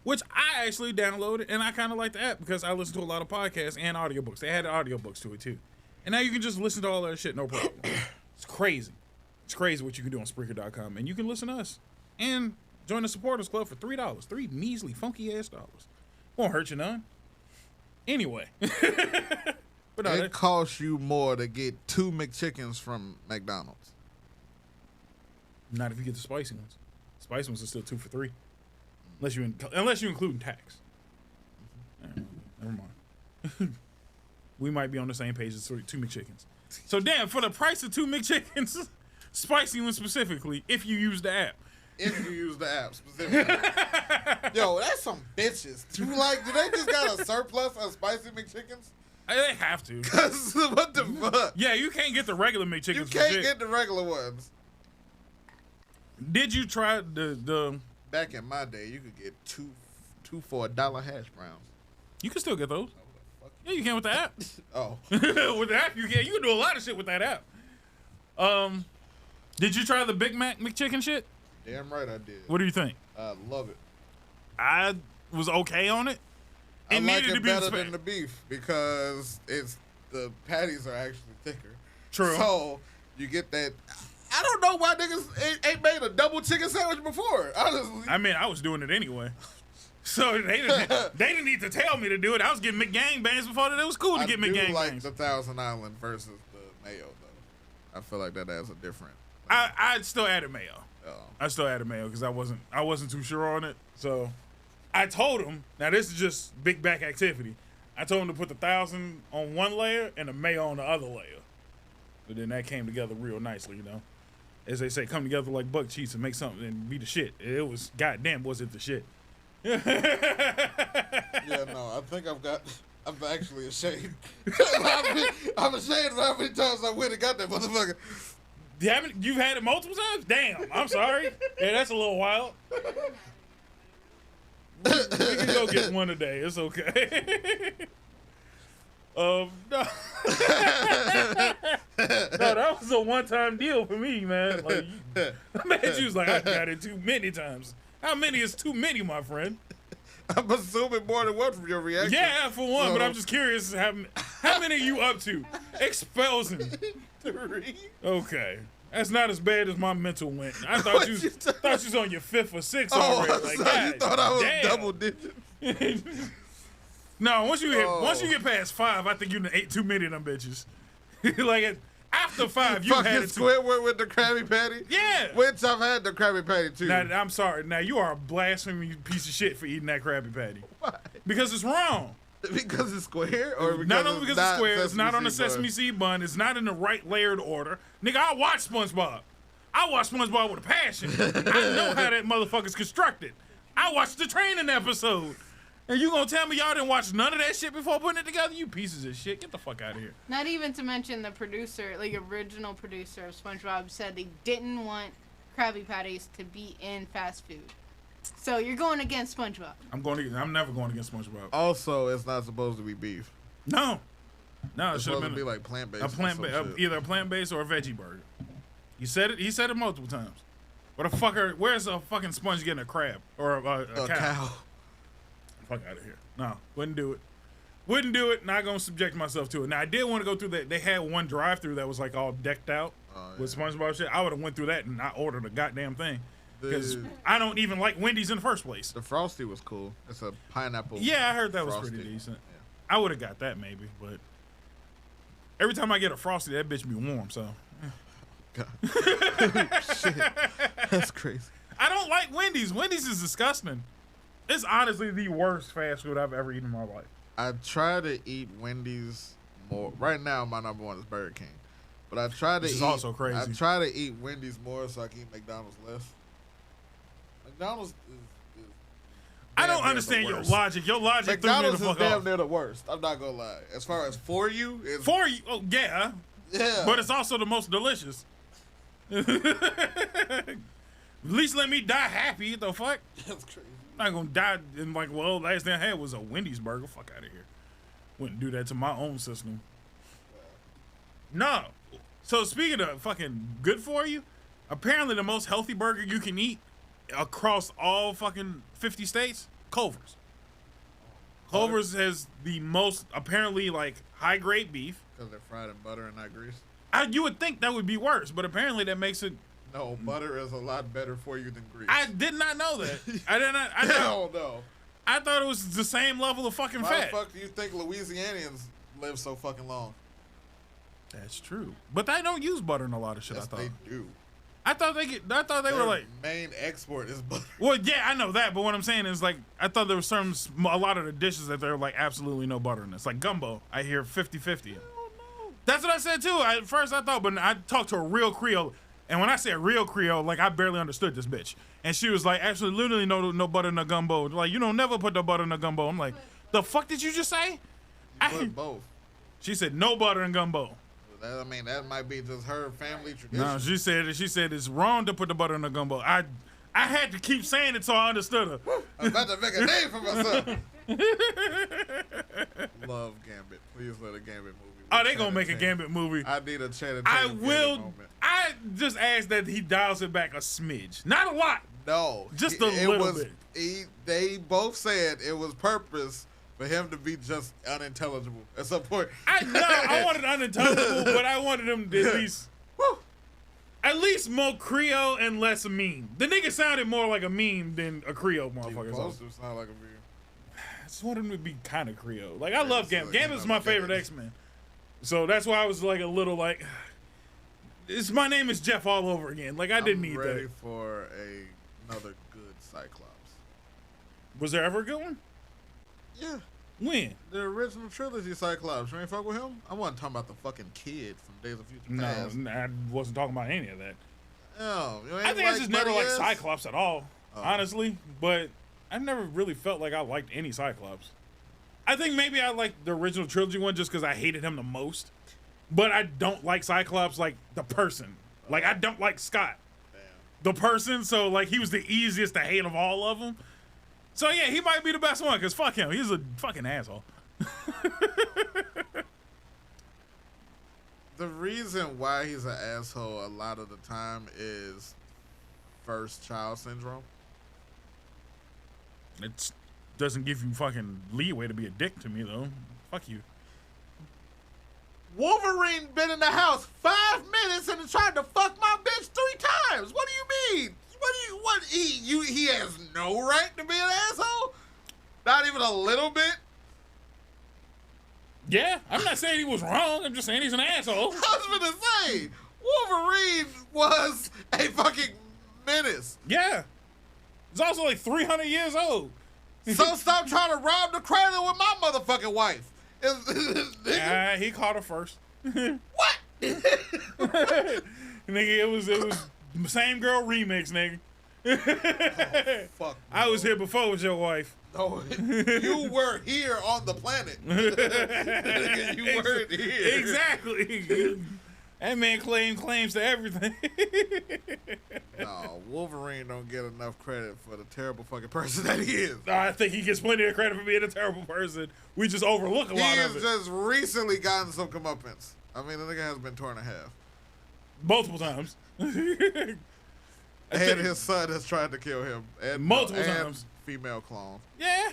Which I actually downloaded, and I kind of like the app because I listen to a lot of podcasts and audiobooks. They had audiobooks to it, too. And now you can just listen to all that shit, no problem. It's crazy. It's crazy what you can do on Spreaker.com. And you can listen to us. And join the Supporters Club for $3. 3 measly, funky-ass dollars. Won't hurt you none. Anyway. But no, it costs you more to get 2 McChickens from McDonald's. Not if you get the spicy ones. Spicy ones are still 2 for $3. Unless you include tax. Never mind. We might be on the same page as 2 McChickens. So damn, for the price of 2 McChickens, spicy ones specifically, if you use the app. If you use the app specifically. Yo, that's some bitches. Do they just got a surplus of spicy McChickens? They have to. Cause what the fuck? Yeah, you can't get the regular McChickens. You can't get the regular ones. Did you try the Back in my day, you could get two for $1 hash browns. You can still get those. Yeah, you can with the app. Oh. With the app, you can. You can do a lot of shit with that app. Did you try the Big Mac McChicken shit? Damn right I did. What do you think? I love it. I was okay on it. I like it better than the beef because the patties are actually thicker. True. So you get that. I don't know why niggas ain't made a double chicken sandwich before. Honestly. I mean, I was doing it anyway. So they didn't need to tell me to do it. I was getting McGangbangs before that. It was cool to get McGangbangs. I do like the Thousand Island versus the mayo, though. I feel like that adds a different. I still added mayo. Oh. I still added mayo because I wasn't too sure on it. So I told him, now this is just big back activity. I told him to put the 1,000 on one layer and the mayo on the other layer. But then that came together real nicely, you know. As they say, come together like buck cheeks and make something and be the shit. It was, goddamn, was it the shit. Yeah, no, I think I'm actually ashamed. I'm ashamed of how many times I went and got that motherfucker. You've had it multiple times? Damn, I'm sorry. Yeah, that's a little wild. We can go get one today. It's okay. No. No, that was a one-time deal for me, man. Like, man, you was like, I got it too many times. How many is too many, my friend? I'm assuming more than one from your reaction. Yeah, for one, but I'm just curious how many are you up to? Exposing. 3. Okay. That's not as bad as my mental went. I thought you was on your 5th or 6th already. Like, God, you thought I was double digit. No, once you get past 5, I think you ate too many of them bitches. Like after 5, you had it too. Squidward with the Krabby Patty. Yeah, which I've had the Krabby Patty too. Now, I'm sorry. Now you are a blasphemy piece of shit for eating that Krabby Patty. Why? Because it's wrong. Because it's square, or because not only because it's square, it's not on the seed sesame seed bun. It's not in the right layered order. Nigga, I watch SpongeBob. I watch SpongeBob with a passion. I know how that motherfucker's constructed. I watched the training episode. And you gonna tell me y'all didn't watch none of that shit before putting it together? You pieces of shit. Get the fuck out of here. Not even to mention the producer, like original producer of SpongeBob, said they didn't want Krabby Patties to be in fast food. So you're going against SpongeBob. I'm never going against SpongeBob. Also, it's not supposed to be beef. No, it It's should have supposed been to be like plant-based. either a plant-based or a veggie burger. He said it multiple times. Where's a fucking sponge getting a crab or a cow? Fuck out of here. No, wouldn't do it. Not gonna subject myself to it. Now I did want to go through that. They had one drive-through that was like all decked out with SpongeBob shit. I would have went through that and not ordered a goddamn thing. Because I don't even like Wendy's in the first place. The Frosty was cool. It's a pineapple. Yeah, I heard that Frosty. was pretty decent. Yeah. I would have got that maybe, but every time I get a Frosty, that bitch be warm, so. God. Shit. That's crazy. I don't like Wendy's. Wendy's is disgusting. It's honestly the worst fast food I've ever eaten in my life. I try to eat Wendy's more. Right now, my number one is Burger King. But I try to eat. Also crazy. I try to eat Wendy's more so I can eat McDonald's less. McDonald's is I don't understand your logic. Your logic McDonald's threw me the fuck is damn off. near the worst. I'm not gonna lie. As far as for you, it's Oh yeah. Yeah. But it's also the most delicious. At least let me die happy. What the fuck? That's crazy. I'm not gonna die and like, well, last thing I had was a Wendy's burger. Fuck out of here. Wouldn't do that to my own system. No. So speaking of fucking good for you, apparently the most healthy burger you can eat across all fucking 50 states, Culver's. Culver's has the most apparently like high grade beef. Because they're fried in butter and not grease. You would think that would be worse, but apparently that makes it. No, butter is a lot better for you than grease. I did not know that. I did not. Hell no. I thought it was the same level of fucking Why fat. the fuck do you think Louisianians live so fucking long? That's true, but they don't use butter in a lot of shit. Yes, I thought they do. I thought they were like main export is butter. Well, yeah, I know that, but what I'm saying is like I thought there was a lot of the dishes that there were like absolutely no butter in. It's like gumbo. I hear 50-50. That's what I said too. At first I thought, but I talked to a real Creole, and when I say real Creole, like I barely understood this bitch, and she was like, actually, literally no butter in the gumbo. Like you don't never put the butter in the gumbo. I'm like, the fuck did you just say? Put both. She said no butter in gumbo. I mean, that might be just her family tradition. No, she said it's wrong to put the butter in the gumbo. I had to keep saying it so I understood her. I'm about to make a name for myself. Love Gambit. Please let a Gambit movie. Oh, they gonna make a Gambit movie. I need a Channing Tatum I Gambit will. moment. I just ask that he dials it back a smidge, not a lot. No, just a little bit. They both said it was purpose for him to be just unintelligible at some point. I wanted unintelligible, but I wanted him to at least more Creole and less a meme. The nigga sounded more like a meme than a Creole motherfucker. Supposed to sound like a meme. I just wanted him to be kind of Creole. Like I love Gambit. Gambit's my favorite X-Men. So that's why I was like a little like, my name is Jeff all over again. Like I didn't need that. I'm ready for another good Cyclops. Was there ever a good one? Yeah. When? The original trilogy Cyclops. You ain't fuck with him? I wasn't talking about the fucking kid from Days of Future Past. No, I wasn't talking about any of that. Oh, you ain't I think I just never liked Buddy-ass? Cyclops at all, honestly. But I never really felt like I liked any Cyclops. I think maybe I liked the original trilogy one just because I hated him the most. But I don't like Cyclops like the person. Like, I don't like Scott, the person. So, like, he was the easiest to hate of all of them. So, yeah, he might be the best one because fuck him. He's a fucking asshole. The reason why he's an asshole a lot of the time is first child syndrome. It doesn't give you fucking leeway to be a dick to me, though. Fuck you. Wolverine been in the house 5 minutes and tried to fuck my bitch 3 times. What do you mean? He has no right to be an asshole? Not even a little bit? Yeah, I'm not saying he was wrong. I'm just saying he's an asshole. I was gonna say, Wolverine was a fucking menace. Yeah. He's also like 300 years old. So stop trying to rob the cradle with my motherfucking wife. He caught her first. What? Nigga, it was same girl remix, nigga. Fuck. I was here before with your wife. No, you were here on the planet. You weren't here. Exactly. That man claims to everything. No, Wolverine don't get enough credit for the terrible fucking person that he is. I think he gets plenty of credit for being a terrible person. We just overlook a lot of He it. has just recently gotten some comeuppance. I mean, the nigga has been torn in half. Multiple times. And his son has tried to kill him. And Multiple times. Female clone. Yeah.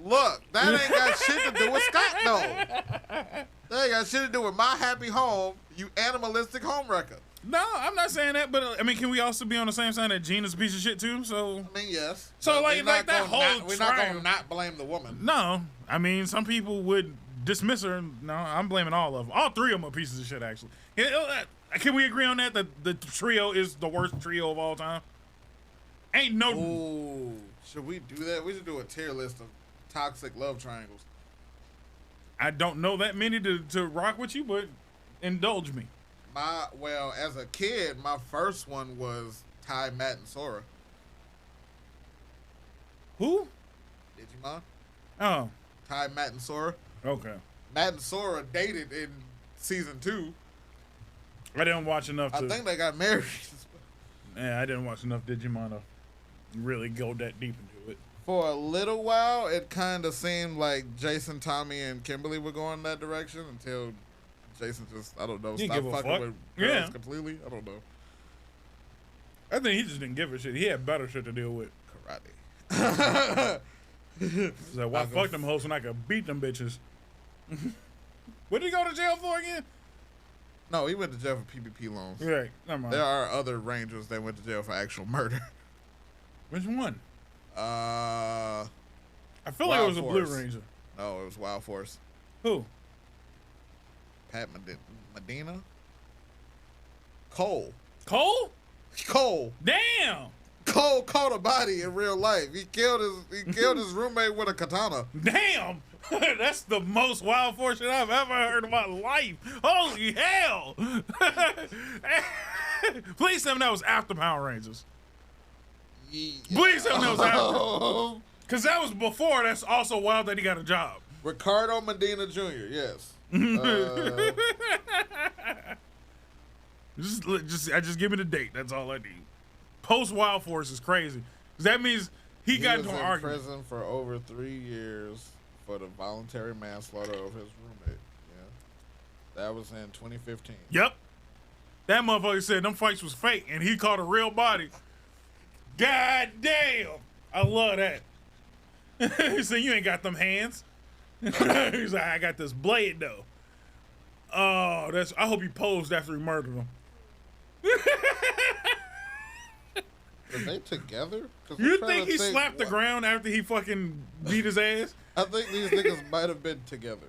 Look, that ain't got shit to do with Scott, though. That ain't got shit to do with my happy home, you animalistic home wrecker. No, I'm not saying that, but I mean, can we also be on the same side that Gina's a piece of shit too? So I mean, yes. So, But like we're not that gonna whole not, we're not trial- gonna not blame the woman. no, I mean, some people would dismiss her. No, I'm blaming all of them. All 3 of them are pieces of shit, actually. Can we agree on that? That the trio is the worst trio of all time? Ain't no. Ooh, should we do that? We should do a tier list of toxic love triangles. I don't know that many to rock with you, but indulge me. As a kid, my first one was Ty, Matt, and Sora. Who? Digimon. Oh, Ty, Matt, and Sora. okay. Matt and Sora dated in season 2. I didn't watch enough to. I think they got married. Yeah, I didn't watch enough Digimon to really go that deep into it. For a little while, it kind of seemed like Jason, Tommy, and Kimberly were going that direction until Jason just, I don't know, He stopped give a fucking fuck. with girls Yeah. completely. I don't know. I think he just didn't give a shit. He had better shit to deal with. Karate. He's like, why fuck them hoes when I could beat them bitches? What did he go to jail for again? No, he went to jail for PPP loans. Right, never mind. There are other Rangers that went to jail for actual murder. Which one? I feel like it was a Force. Blue Ranger. No, it was Wild Force. Who? Pat Medina? Cole. Cole? Cole. Damn! Cole caught a body in real life. He killed his roommate with a katana. Damn! That's the most Wild Force shit I've ever heard in my life. Holy hell! Please tell me that was after Power Rangers. Please tell me that was after. Because that was before. That's also wild that he got a job. Ricardo Medina Jr., yes. Just give me the date. That's all I need. Post Wild Force is crazy. 'Cause that means he got was into an in argument. prison for over 3 years for the voluntary manslaughter of his roommate. Yeah, that was in 2015. Yep. That motherfucker said them fights was fake and he caught a real body. God damn. I love that. He said, you ain't got them hands. He's like, I got this blade though. Oh, I hope he posed after he murdered him. Are they together? 'Cause You I'm trying think to he slapped the what- ground after he fucking beat his ass? I think these niggas might have been together.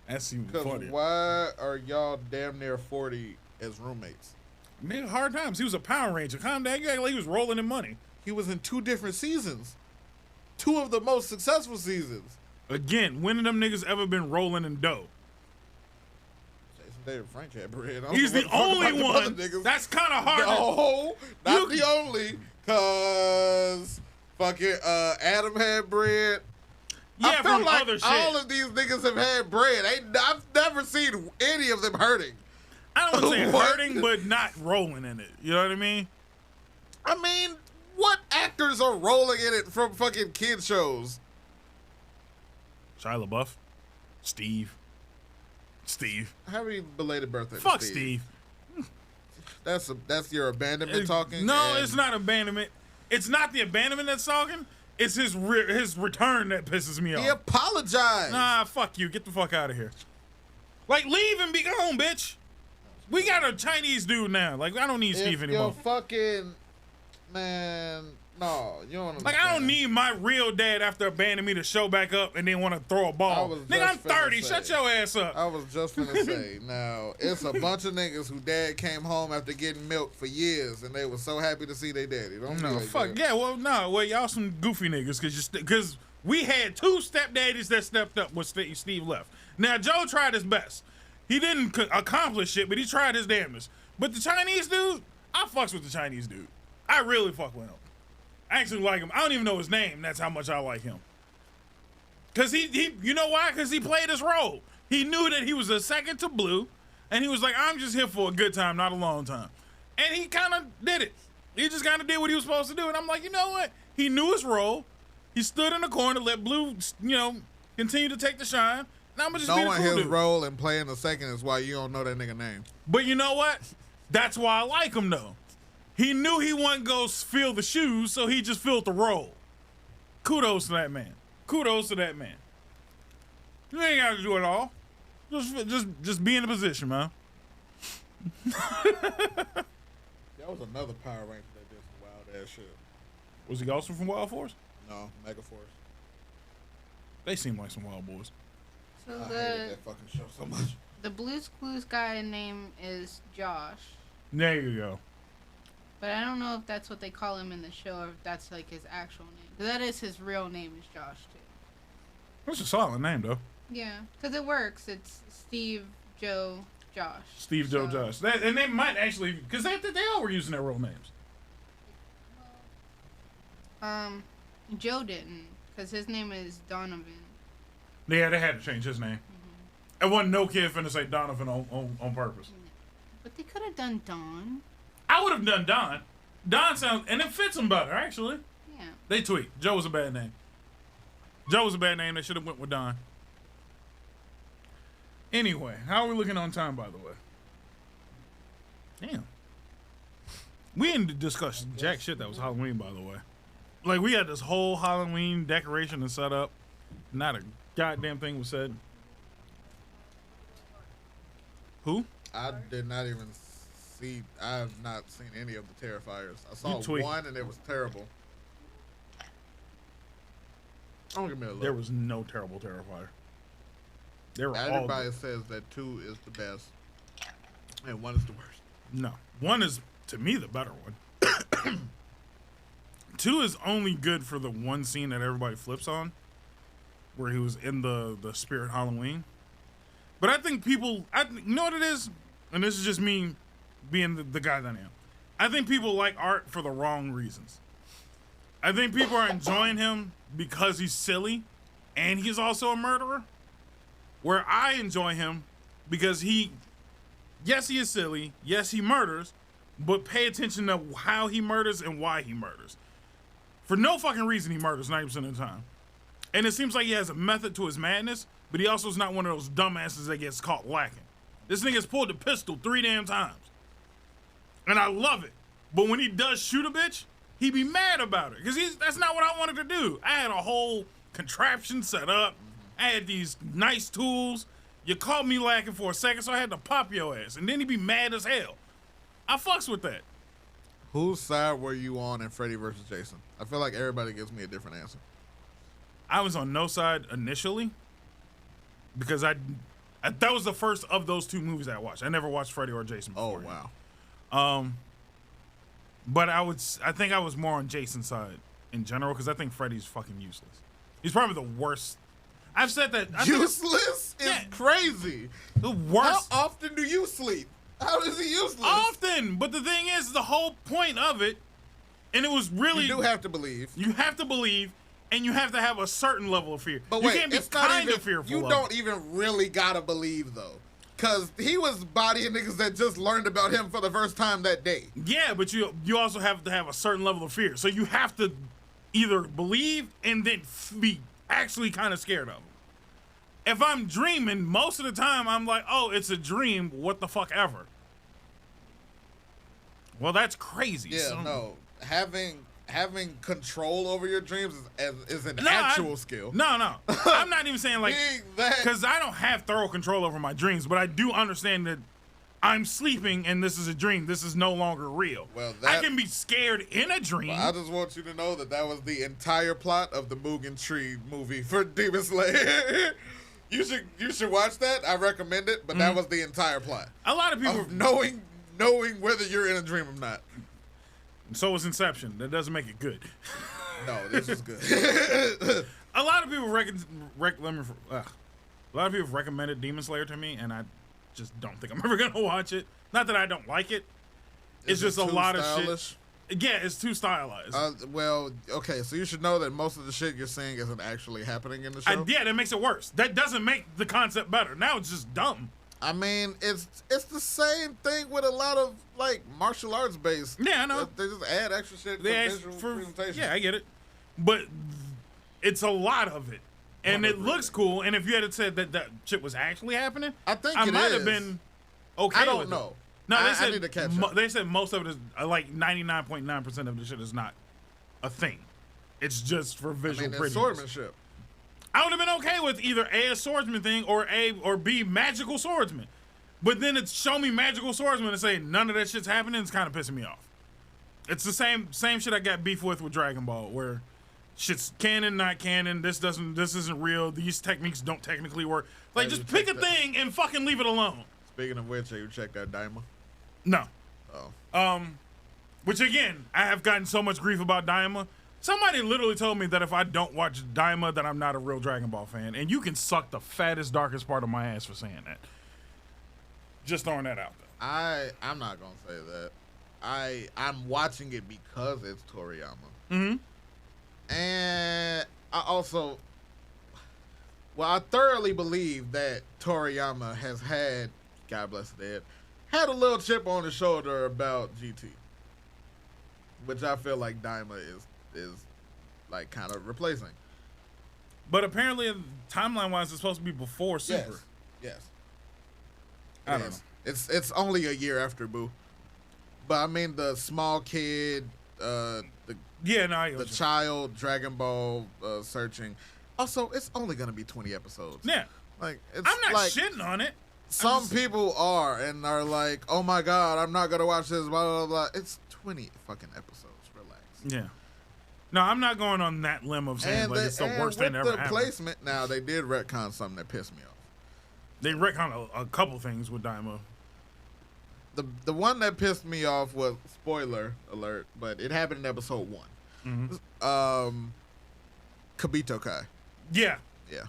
That's even Because funnier. why are y'all damn near 40 as roommates? Nigga, hard times. He was a Power Ranger. Calm down. You act like he was rolling in money. He was in 2 different seasons. 2 of the most successful seasons. Again, when have them niggas ever been rolling in dough? Jason David Frank had bread. He's the only one. That's kind of hard. No, not the only. Cause fucking Adam had bread. Yeah, I feel from like other shit. all of these niggas have had bread. I've never seen any of them hurting. I don't want to say What? hurting, but not rolling in it. You know what I mean? I mean, what actors are rolling in it from fucking kid shows? Shia LaBeouf, Steve. Happy belated birthday. to Fuck Steve. That's your abandonment talking. No, it's not abandonment. It's not the abandonment that's talking. It's his return that pisses me off. He apologized. Nah, fuck you. Get the fuck out of here. Like, leave and be gone, bitch. We got a Chinese dude now. Like, I don't need Steve anymore. You're fucking man. No, you don't understand. Like, I don't need my real dad after abandoning me to show back up and then want to throw a ball. Nigga, I'm 30. Shut your ass up. I was just finna say, now, it's a bunch of niggas who dad came home after getting milk for years and they were so happy to see their daddy. Don't No, be like fuck. that. Yeah, well, no. Well, y'all some goofy niggas because we had 2 stepdaddies that stepped up when Steve left. Now, Joe tried his best. He didn't accomplish shit, but he tried his damnedest. But the Chinese dude, I fucks with the Chinese dude. I really fuck with him. I actually like him. I don't even know his name. That's how much I like him. Cause he you know why? Cause he played his role. He knew that he was a second to Blue, and he was like, I'm just here for a good time, not a long time. And he kind of did it. He just kind of did what he was supposed to do. And I'm like, you know what? He knew his role. He stood in the corner, let Blue, continue to take the shine. And I'm just be the Knowing cool his dude. role and playing the second is why you don't know that nigga name. But you know what? That's why I like him though. He knew he wasn't going to fill the shoes, so he just filled the role. Kudos to that man. Kudos to that man. You ain't got to do it all. Just be in the position, man. That was another Power Ranger that did some wild ass shit. Was he also from Wild Force? No, Mega Force. They seem like some wild boys. So I hated that fucking show so much. the Blue's Clues guy name is Josh, There you go. but I don't know if that's what they call him in the show or if that's like his actual name. 'Cause that is his real name is Josh too. That's a solid name, though. Yeah, because it works. It's Steve, Joe, Josh. Steve, Joe, Josh. And they might actually, because they all were using their real names. Joe didn't, because his name is Donovan. Yeah, they had to change his name. It wasn't no kid finna say Donovan on purpose. But they could have done Don. I would have done Don. Don sounds, and it fits him better, actually. Yeah. They tweet. Joe was a bad name. Joe was a bad name. They should have went with Don. Anyway, how are we looking on time, by the way? Damn. We didn't discuss jack shit that was Halloween, by the way. Like, we had this whole Halloween decoration and set up. Not a goddamn thing was said. Who? I did not even see. I have not seen any of the Terrifiers. I saw tweet. one and it was terrible. Don't give me a look. There was no terrible Terrifier. They were all Everybody good. says that 2 is the best and 1 is the worst. No. 1 is, to me, the better one. 2 is only good for the one scene that everybody flips on, where he was in the Spirit Halloween. But I think people, you know what it is? And this is just me being the guy that I am. I think people like Art for the wrong reasons. I think people are enjoying him because he's silly and he's also a murderer. Where I enjoy him because yes, he is silly. Yes, he murders, but pay attention to how he murders and why he murders. For no fucking reason, he murders 90% of the time. And it seems like he has a method to his madness, but he also is not one of those dumbasses that gets caught lacking. This nigga's pulled the pistol 3 damn times. And I love it. But when he does shoot a bitch, he be mad about it. Because that's not what I wanted to do. I had a whole contraption set up. I had these nice tools. You caught me lacking for a second, so I had to pop your ass. And then he be mad as hell. I fucks with that. Whose side were you on in Freddy vs. Jason? I feel like everybody gives me a different answer. I was on no side initially because that was the first of those 2 movies I watched. I never watched Freddy or Jason before. Oh, wow. But I think I was more on Jason's side in general because I think Freddy's fucking useless. He's probably the worst. I've said that. Useless is crazy. The worst. How often do you sleep? How is he useless? Often, but the thing is, the whole point of it, and it was really. You do have to believe. You have to believe, and you have to have a certain level of fear. But you wait, can't be it's not kind even, of fearful. You don't even really gotta believe though, because he was bodying niggas that just learned about him for the first time that day. Yeah, but you also have to have a certain level of fear. So you have to either believe and then be actually kind of scared of him. If I'm dreaming, most of the time I'm like, oh, it's a dream. What the fuck ever. Well, that's crazy. Yeah, so. No. Having control over your dreams is an actual skill. No. I'm not even saying like, that. because I don't have thorough control over my dreams, but I do understand that I'm sleeping and this is a dream. This is no longer real. Well, I can be scared in a dream. Well, I just want you to know that was the entire plot of the Mugen Tree movie for Demon Slayer. You should watch that. I recommend it, but that was the entire plot. A lot of people knowing whether you're in a dream or not. So was Inception. That doesn't make it good. No, this is good. A lot of people have recommended Demon Slayer to me, and I just don't think I'm ever gonna watch it. Not that I don't like it. It's just a lot of shit. Yeah, it's too stylized. Well, okay, so you should know that most of the shit you're seeing isn't actually happening in the show. Yeah, that makes it worse. That doesn't make the concept better. Now it's just dumb. I mean, it's the same thing with a lot of like martial arts based. Yeah, I know. They just add extra shit for presentation. Yeah, I get it. But it's a lot of it. And it looks cool. And if you had said that shit was actually happening, I think I might have been okay. I don't know. No, I need to catch up. They said most of it is like 99.9% of the shit is not a thing. It's just for visual prettiness. Swordsmanship. I would have been okay with either A, swordsman thing, or B, magical swordsman. But then it's show me magical swordsman and say none of that shit's happening. It's kind of pissing me off. It's the same shit I got beef with Dragon Ball, where shit's canon, not canon. This isn't real. These techniques don't technically work. Like, just pick a thing and fucking leave it alone. Speaking of which, have you checked out Daima? No. Oh. Which again, I have gotten so much grief about Daima. Somebody literally told me that if I don't watch Daima, that I'm not a real Dragon Ball fan. And you can suck the fattest, darkest part of my ass for saying that. Just throwing that out there. I'm not gonna say that. I'm watching it because it's Toriyama. Mm-hmm. And I also, I thoroughly believe that Toriyama has had, God bless the dead, had a little chip on his shoulder about GT, which I feel like Daima is like kind of replacing. But apparently, timeline wise, it's supposed to be before Super. Yes. I don't know. It's only a year after Boo. But I mean the small kid, the child Dragon Ball searching. Also, it's only gonna be 20 episodes. Yeah. Like I'm not like, shitting on it. Some people are like, oh my god, I'm not gonna watch this, blah blah blah. It's 20 fucking episodes. Relax. Yeah. No, I'm not going on that limb of saying it's the worst thing that ever happened. Placement, now they did retcon something that pissed me off. They retconned a couple things with Daima. The one that pissed me off was, spoiler alert, but it happened in episode 1. Mm-hmm. Kabito Kai. Yeah. Yeah.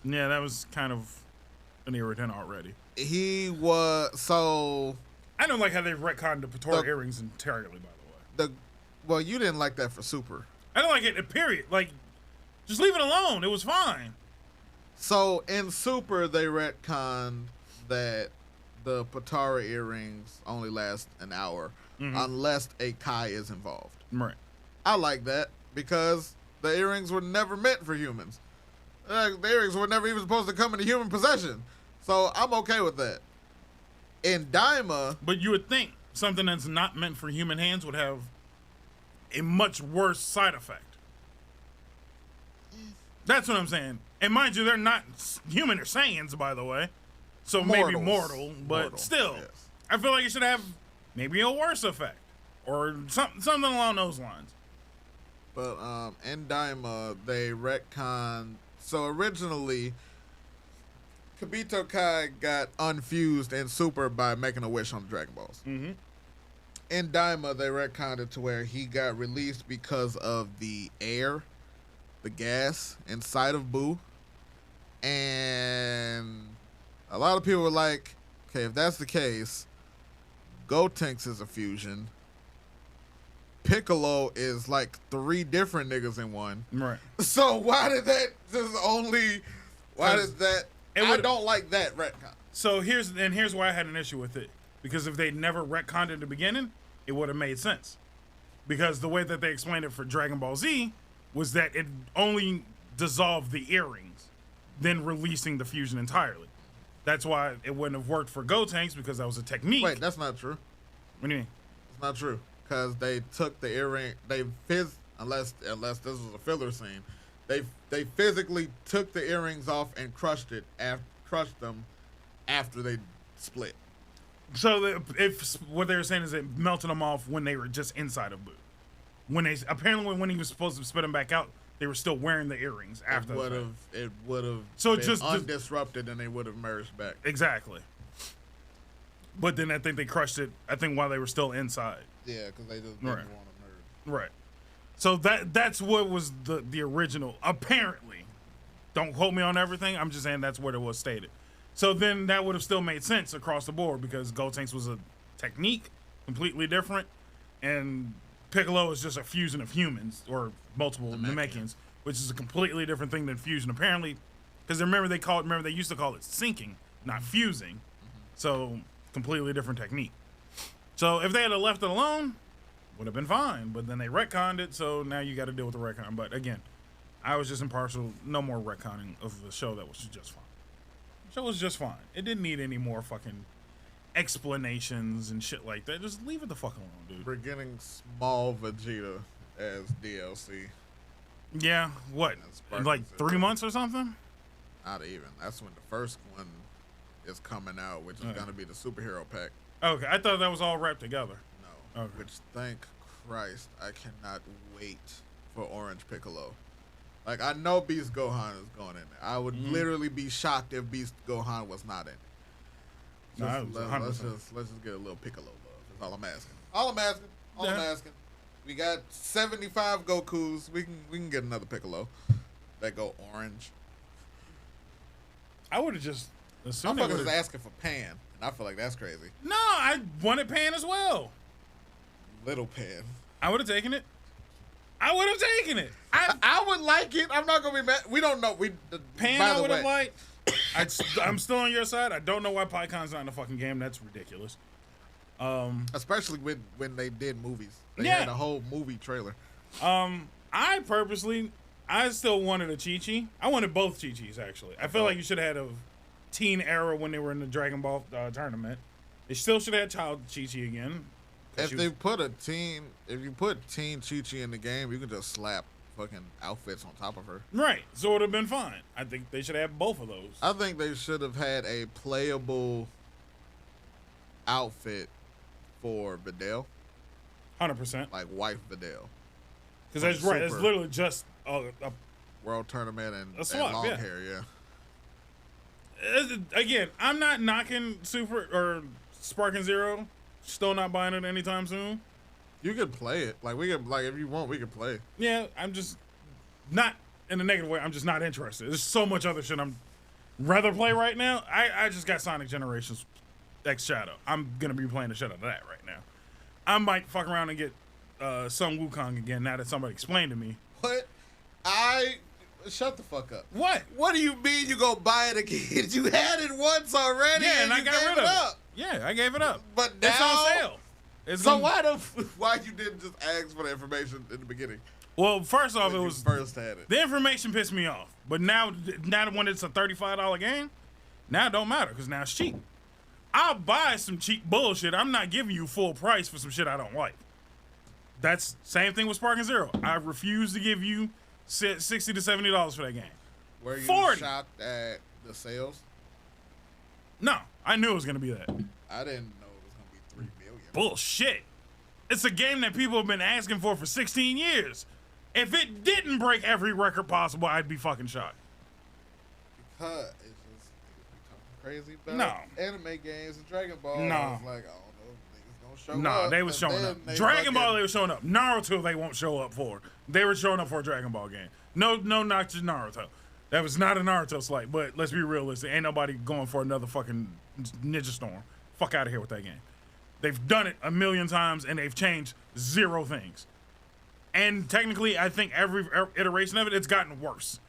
Yeah, that was kind of an irritant already. He was so. I don't like how they retconned the Patora earrings entirely. By the way, well, you didn't like that for Super. I don't like it. Period. Like, just leave it alone. It was fine. So in Super, they retconned that the Patara earrings only last an hour unless a Kai is involved. Right. I like that because the earrings were never meant for humans. The earrings were never even supposed to come into human possession. So I'm okay with that. In Daima... But you would think something that's not meant for human hands would have a much worse side effect. That's what I'm saying. And mind you, they're not human or Saiyans, by the way. So maybe mortal, but still. Yes. I feel like it should have maybe a worse effect. Or something along those lines. But in Daima, they retconned. So originally, Kabito Kai got unfused in Super by making a wish on the Dragon Balls. Mm-hmm. in Daima, they retconned it to where he got released because of the air, the gas inside of Boo. And a lot of people were like, okay, if that's the case, Gotenks is a fusion. Piccolo is like 3 different niggas in one. Right. So why did that just only... Why did that... I don't like that retcon. So here's why I had an issue with it. Because if they'd never retconned it at the beginning, it would have made sense. Because the way that they explained it for Dragon Ball Z was that it only dissolved the earrings, then releasing the fusion entirely. That's why it wouldn't have worked for Gotenks, because that was a technique. Wait, that's not true. What do you mean? It's not true. Because they took the earring... Unless this was a filler scene. They physically took the earrings off and crushed them after they split. So if what they were saying is it melted them off when they were just inside of Boo. When he was supposed to spit them back out, they were still wearing the earrings after. It would have so been just undisrupted and they would have merged back. Exactly. But then I think they crushed it. I think while they were still inside. Yeah, because they just didn't want to merge. Right. So that's what was the original. Apparently, don't quote me on everything. I'm just saying that's what it was stated. So then that would have still made sense across the board because Gotenks was a technique, completely different, and Piccolo is just a fusion of humans or multiple Namekians, which is a completely different thing than fusion. Apparently, because remember they used to call it syncing, not fusing. So completely different technique. So if they had left it alone, would have been fine. But then they retconned it, so now you got to deal with the retcon. But again, I was just impartial. No more retconning of the show. That was just fine. The show was just fine. It didn't need any more fucking explanations and shit like that. Just leave it the fuck alone, dude. We're getting small Vegeta as DLC. Yeah, what? In like 3 months or something? Not even. That's when the first one is coming out, which is going to be the superhero pack. Okay, I thought that was all wrapped together. No. Okay. Which, thank Christ, I cannot wait for Orange Piccolo. Like, I know Beast Gohan is going in there. I would literally be shocked if Beast Gohan was not in it. Let's just get a little Piccolo love. That's all I'm asking. All I'm asking. We got 75 Gokus. We can get another Piccolo that go orange. I would have just assumed. I'm just asking for Pan, and I feel like that's crazy. No, I wanted Pan as well. Little Pan. I would have taken it. I would like it. I'm not gonna be mad. We don't know. Pan, I would have liked. I'm still on your side. I don't know why PyCon's not in the fucking game. That's ridiculous. Especially when they did movies. They had a whole movie trailer. I still wanted a Chi-Chi. I wanted both Chi-Chis, actually. I feel like you should have had a teen era when they were in the Dragon Ball tournament. They still should have had child Chi-Chi again. If you put teen Chi-Chi in the game, you can just slap fucking outfits on top of her. Right. So it would have been fine. I think they should have both of those. I think they should have had a playable outfit for Videl. 100%. Like wife Videl. Because that's right. It's literally just a world tournament and a swap, and long hair, Again, I'm not knocking Super or Sparking Zero. Still not buying it anytime soon. You could play it. Like, we could, like, if you want, we could play. Yeah, I'm just not in a negative way. I'm just not interested. There's so much other shit I'm rather play right now. I just got Sonic Generations X Shadow. I'm gonna be playing the shit out of that right now. I might fuck around and get Sun Wukong again now that somebody explained to me. What? Shut the fuck up. What? What do you mean you gonna buy it again? You had it once already. Yeah, and I got rid of it. Yeah, I gave it up. But now, it's on sale. Why you didn't just ask for the information in the beginning? Well, first off, it was first had it. The information pissed me off. But now when it's a $35 game, now it don't matter because now it's cheap. I'll buy some cheap bullshit. I'm not giving you full price for some shit I don't like. That's same thing with Sparking Zero. I refuse to give you $60 to $70 for that game. Were you 40. shocked at the sales? No, I knew it was gonna be that. I didn't know it was gonna be 3 million. Bullshit. It's a game that people have been asking for 16 years. If it didn't break every record possible, I'd be fucking shocked. Because it's just crazy about anime games and Dragon Ball. No. I was like, I don't know if niggas gonna show up. No, they was and showing then up. they Dragon Ball, fucking- they were showing up. Naruto, they won't show up for. They were showing up for a Dragon Ball game. No, not just Naruto. That was not a Naruto slight, but let's be realistic. Ain't nobody going for another fucking Ninja Storm. Fuck out of here with that game. They've done it a million times, and they've changed zero things. And technically, I think every iteration of it, it's gotten worse.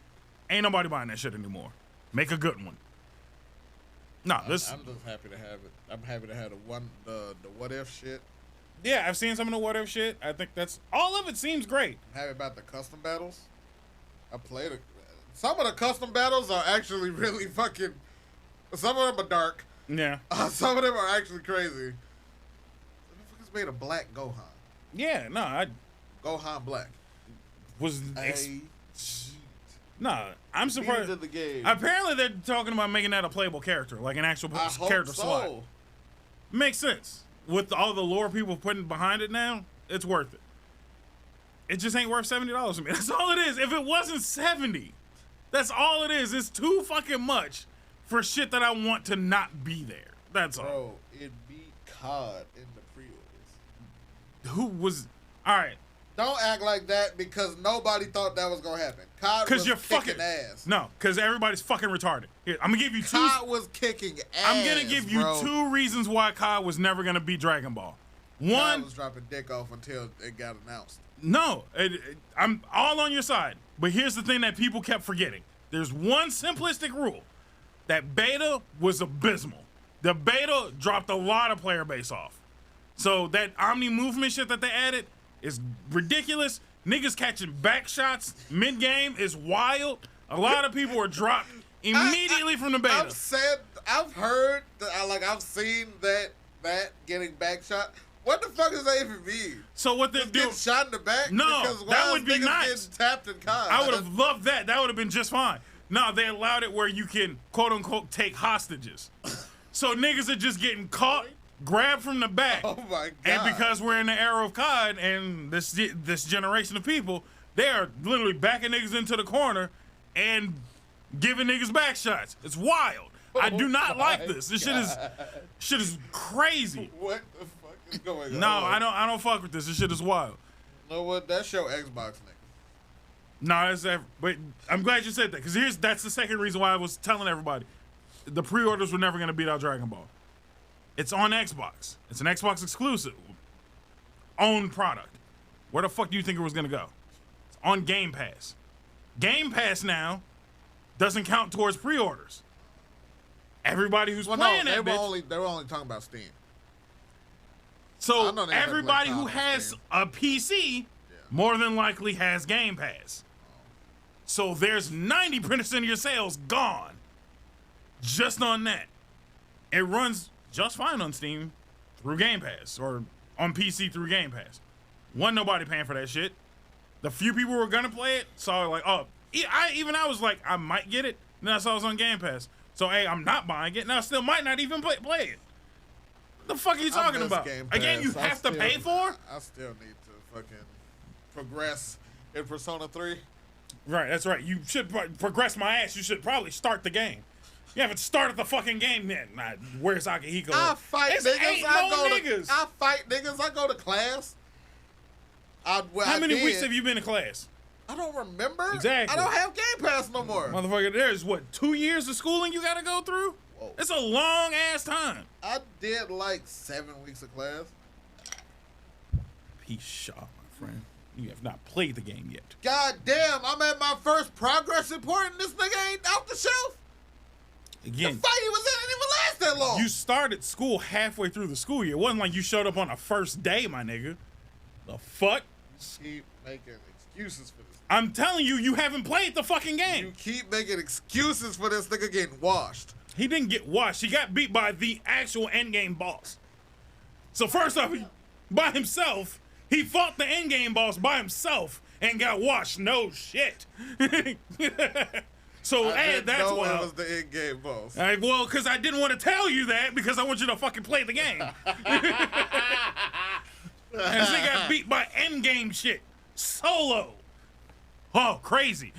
Ain't nobody buying that shit anymore. Make a good one. No, this. I'm just happy to have it. I'm happy to have the what if shit. Yeah, I've seen some of the what if shit. I think that's all of it seems great. I'm happy about the custom battles. I played it. Some of the custom battles are actually really fucking. Some of them are dark. Yeah. Some of them are actually crazy. The motherfuckers made a black Gohan. Yeah, no, I Gohan black. was. Hey, No, I'm surprised. of the game. Apparently, they're talking about making that a playable character, like an actual I hope character so. slot. Makes sense. With all the lore people putting behind it now, it's worth it. It just ain't worth $70 to me. That's all it is. If it wasn't $70, that's all it is. It's too fucking much for shit that I want to not be there. That's all. Bro, it beat COD in the pre-orders. Who was? All right. Don't act like that because nobody thought that was gonna happen. COD was You're kicking fucking ass. No, because everybody's fucking retarded. Here, I'm gonna give you two. COD was kicking ass. I'm gonna give you bro. 2 reasons why COD was never gonna beat Dragon Ball. COD One, was dropping dick off until it got announced. no, I'm all on your side. But here's the thing that people kept forgetting. There's one simplistic rule. That beta was abysmal. The beta dropped a lot of player base off. So that Omni movement shit that they added is ridiculous. Niggas catching back shots mid-game is wild. A lot of people were dropped immediately from the beta. I've heard, I've seen that getting back shot. What the fuck does that even mean? So what they Just do? getting shot in the back? No, because that why would is be niggas nice. Getting tapped in COD? I would have loved that. That would have been just fine. No, they allowed it where you can quote unquote take hostages. So niggas are just getting caught, grabbed from the back. Oh my god! And because we're in the era of COD and this generation of people, they are literally backing niggas into the corner and giving niggas back shots. It's wild. I do not like this. This shit is crazy. What the fuck is going on? No, I don't fuck with this. This shit is wild. You know what? That's your Xbox nigga. No, that's ever. But I'm glad you said that because that's the second reason why I was telling everybody the pre-orders were never gonna beat out Dragon Ball. It's on Xbox. It's an Xbox exclusive, own product. Where the fuck do you think it was gonna go? It's on Game Pass. Game Pass now doesn't count towards pre-orders. Everybody who's playing they that were bitch. they were only talking about Steam. I So know they had to everybody play who COD on has Steam. a PC more than likely has Game Pass. So there's 90% of your sales gone just on that. It runs just fine on Steam through Game Pass or on PC through Game Pass. Wasn't nobody paying for that shit. The few people who were gonna play it saw it like, oh, I was like, I might get it. And then I saw it was on Game Pass. So hey, I'm not buying it. Now I still might not even play it. What the fuck are you talking about? A game you have to pay for? I still need to fucking progress in Persona 3. Right, that's right. You should progress my ass. You should probably start the game. You haven't started the fucking game yet. Nah, where's Akihiko? I fight There's niggas. ain't I no go niggas. to. I fight niggas. I go to class. How many weeks have you been to class? I don't remember. Exactly. I don't have Game Pass no more. Motherfucker, there's what, 2 years of schooling you gotta go through? Whoa. It's a long ass time. I did like 7 weeks of class. Peace shot, my friend. You have not played the game yet. God damn, I'm at my first progress report and this nigga ain't out the shelf. Again, The fight he was in didn't even last that long. you started school halfway through the school year. It wasn't like you showed up on the first day, my nigga. The fuck? keep making excuses for this. I'm telling you, you haven't played the fucking game. You keep making excuses for this nigga getting washed. He didn't get washed. He got beat by the actual endgame boss. So first off, by himself, he fought the endgame boss by himself and got washed. No shit. So I hey, didn't that's know why. it was the in-game boss. Well, because I didn't want to tell you that because I want you to fucking play the game. And he got beat by endgame shit. Solo. Oh, crazy.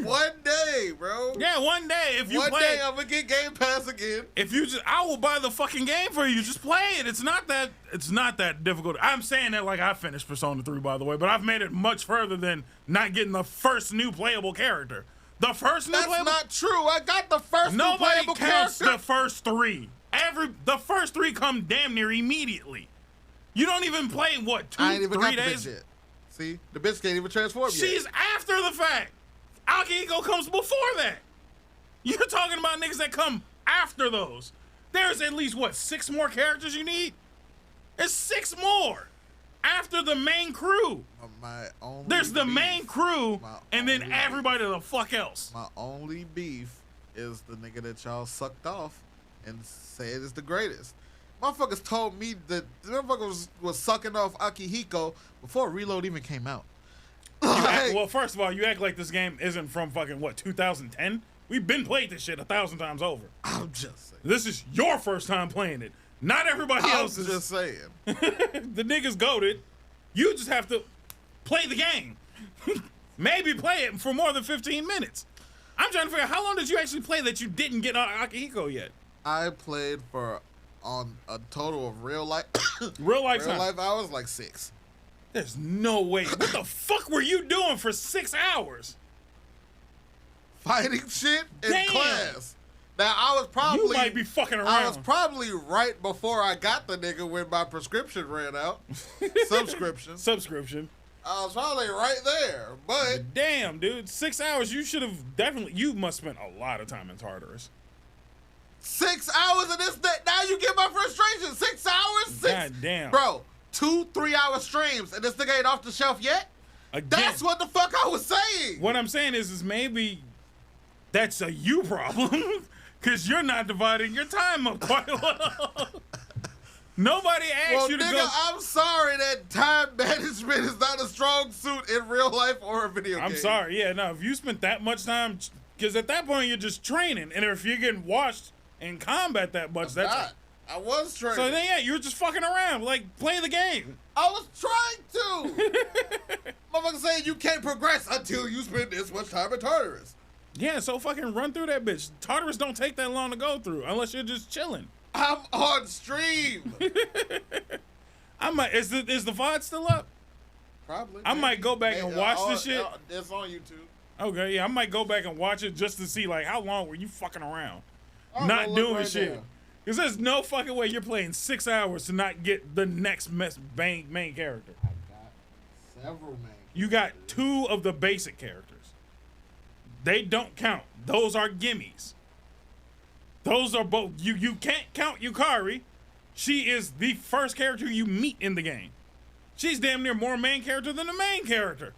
One day, bro. Yeah, one day. If you One play day, it, I'm gonna get Game Pass again. if you just, I will buy the fucking game for you. Just play it. It's not that difficult. I'm saying that like I finished Persona 3, by the way, but I've made it much further than not getting the first new playable character. The first new That's playable. not true. I got the first new Nobody playable counts character. the first three. The first three come damn near immediately. You don't even play what I ain't even 3 got the days. bitch yet. See, the bitch can't even transform yet. She's after the fact. Akihiko comes before that. You're talking about niggas that come after those. There's at least, 6 more characters you need? There's 6 more after the main crew. My only There's the beef- main crew, my and then only everybody the fuck else. My only beef is the nigga that y'all sucked off and said is the greatest. Motherfuckers told me that the motherfucker was sucking off Akihiko before Reload even came out. Well, first of all, you act like this game isn't from fucking, 2010? We've been played this shit 1,000 times over. I'm just saying. This is your first time playing it. Not everybody I'm else's. just saying. The niggas goated. You just have to play the game. Maybe play it for more than 15 minutes. I'm trying to figure out how long did you actually play that you didn't get on Akihiko yet? I played on a total of real life Real life time. hours like 6. There's no way. What the fuck were you doing for 6 hours? Fighting shit in Damn. class. Now I was probably You might be fucking around. I was probably right before I got the nigga when my prescription ran out. Subscription. Subscription. I was probably right there, but Damn, dude. 6 hours. You should have definitely. You must spend a lot of time in Tartarus. 6 hours of this. Now you get my frustration. 6 hours. 6. God damn. Bro, 2 3-hour streams, and this nigga ain't off the shelf yet. Again, That's what the fuck I was saying. What I'm saying is maybe that's a you problem. Because you're not dividing your time up quite well. Nobody asked Well, you to nigga, go. I'm sorry that time management is not a strong suit in real life or a video game. I'm sorry. Yeah, no. If you spent that much time, because at that point you're just training, and if you're getting washed in combat that much, that's Not. I was training. so. Then yeah, you're just fucking around. Like play the game. I was trying to. Motherfucker saying you can't progress until you spend this much time in Tartarus. Yeah, so fucking run through that bitch. Tartarus don't take that long to go through unless you're just chilling. I'm on stream. I might. Is the Feuds still up? Probably. I might go back and watch this shit. It's on YouTube. Okay, yeah, I might go back and watch it just to see like how long were you fucking around, I'm not gonna look doing right shit. now. Because there's no fucking way you're playing 6 hours to not get the next main character. I got several main. You got 2 of the basic characters. They don't count. Those are gimmies. Those are both. You can't count Yukari. She is the first character you meet in the game. She's damn near more main character than the main character.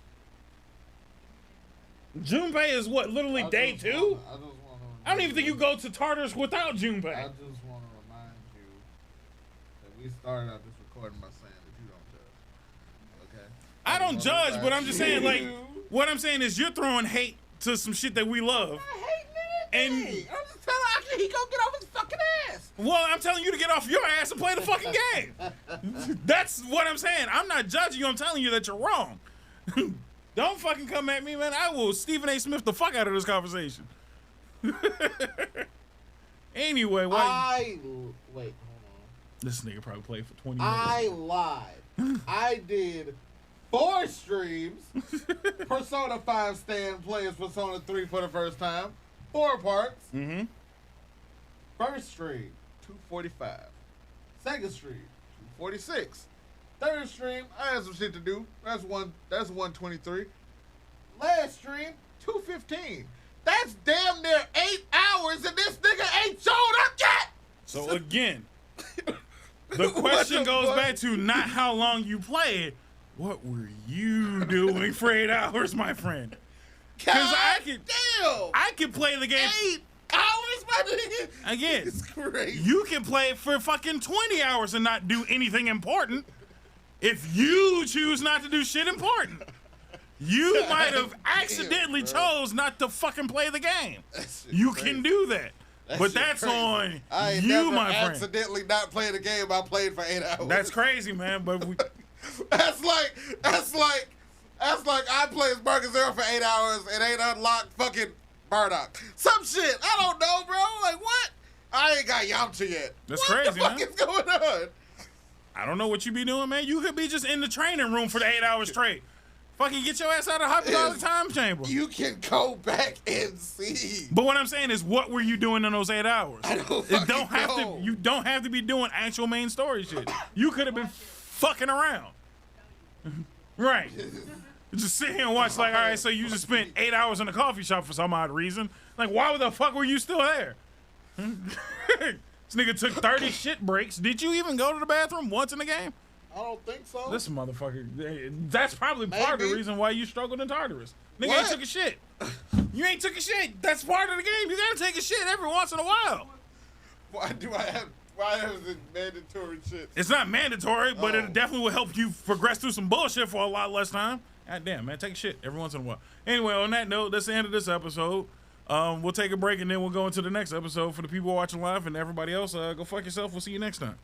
Junpei is what, literally day 2? I don't even think you go to Tartarus without Junpei. I just want to remind you that we started out this recording by saying that you don't judge. Okay? I don't judge, but I'm just saying, like, what I'm saying is you're throwing hate to some shit that we love. And I'm just telling Aki he gonna get off his fucking ass. well, I'm telling you to get off your ass and play the fucking game. That's what I'm saying. I'm not judging you. I'm telling you that you're wrong. Don't fucking come at me, man. I will Stephen A. Smith the fuck out of this conversation. Anyway, Wait, hold on. this nigga probably played for 20 minutes. I lied. I did 4 streams. Persona 5 stand plays Persona 3 for the first time. 4 parts. Mm-hmm. First stream, 245. Second stream, 246. Third stream, I had some shit to do. That's 123. Last stream, 215. That's damn near 8 hours and this nigga ain't showed up yet! So again, the question goes back to not how long you played. What were you doing for 8 hours, my friend? Because I could play the game 8 hours, my nigga? again. It's crazy. You can play it for fucking 20 hours and not do anything important. If you choose not to do shit important, you might have accidentally chose not to fucking play the game. You can do that. But that's crazy. on I ain't you, never my friend. accidentally not played a game I played for 8 hours. That's crazy, man. But we, That's like That's like I played Burger Zero for 8 hours and ain't unlocked fucking Murdoch. Some shit. I don't know, bro. Like, what? I ain't got Yamcha yet. That's what crazy, What the fuck man. is going on? I don't know what you be doing, man. You could be just in the training room for the 8 hours straight. Fucking get your ass out of hyperbolic time chamber. You can go back and see. But what I'm saying is, what were you doing in those 8 hours? I don't It don't fucking have know. to. You don't have to be doing actual main story shit. You could have been fucking around. Right. Just sit here and watch. Like, all right, so you just spent 8 hours in a coffee shop for some odd reason. Like, why the fuck were you still there? This nigga took 30 shit breaks. Did you even go to the bathroom once in the game? I don't think so. This motherfucker. That's probably part of the Maybe. reason why you struggled in Tartarus. Nigga What? ain't took a shit. You ain't took a shit. That's part of the game. You gotta take a shit every once in a while. Why is it mandatory shit? It's not mandatory, but Oh. it definitely will help you progress through some bullshit for a lot less time. God damn, man, take a shit every once in a while. Anyway, on that note, that's the end of this episode. We'll take a break and then we'll go into the next episode for the people watching live and everybody else. Go fuck yourself. We'll see you next time.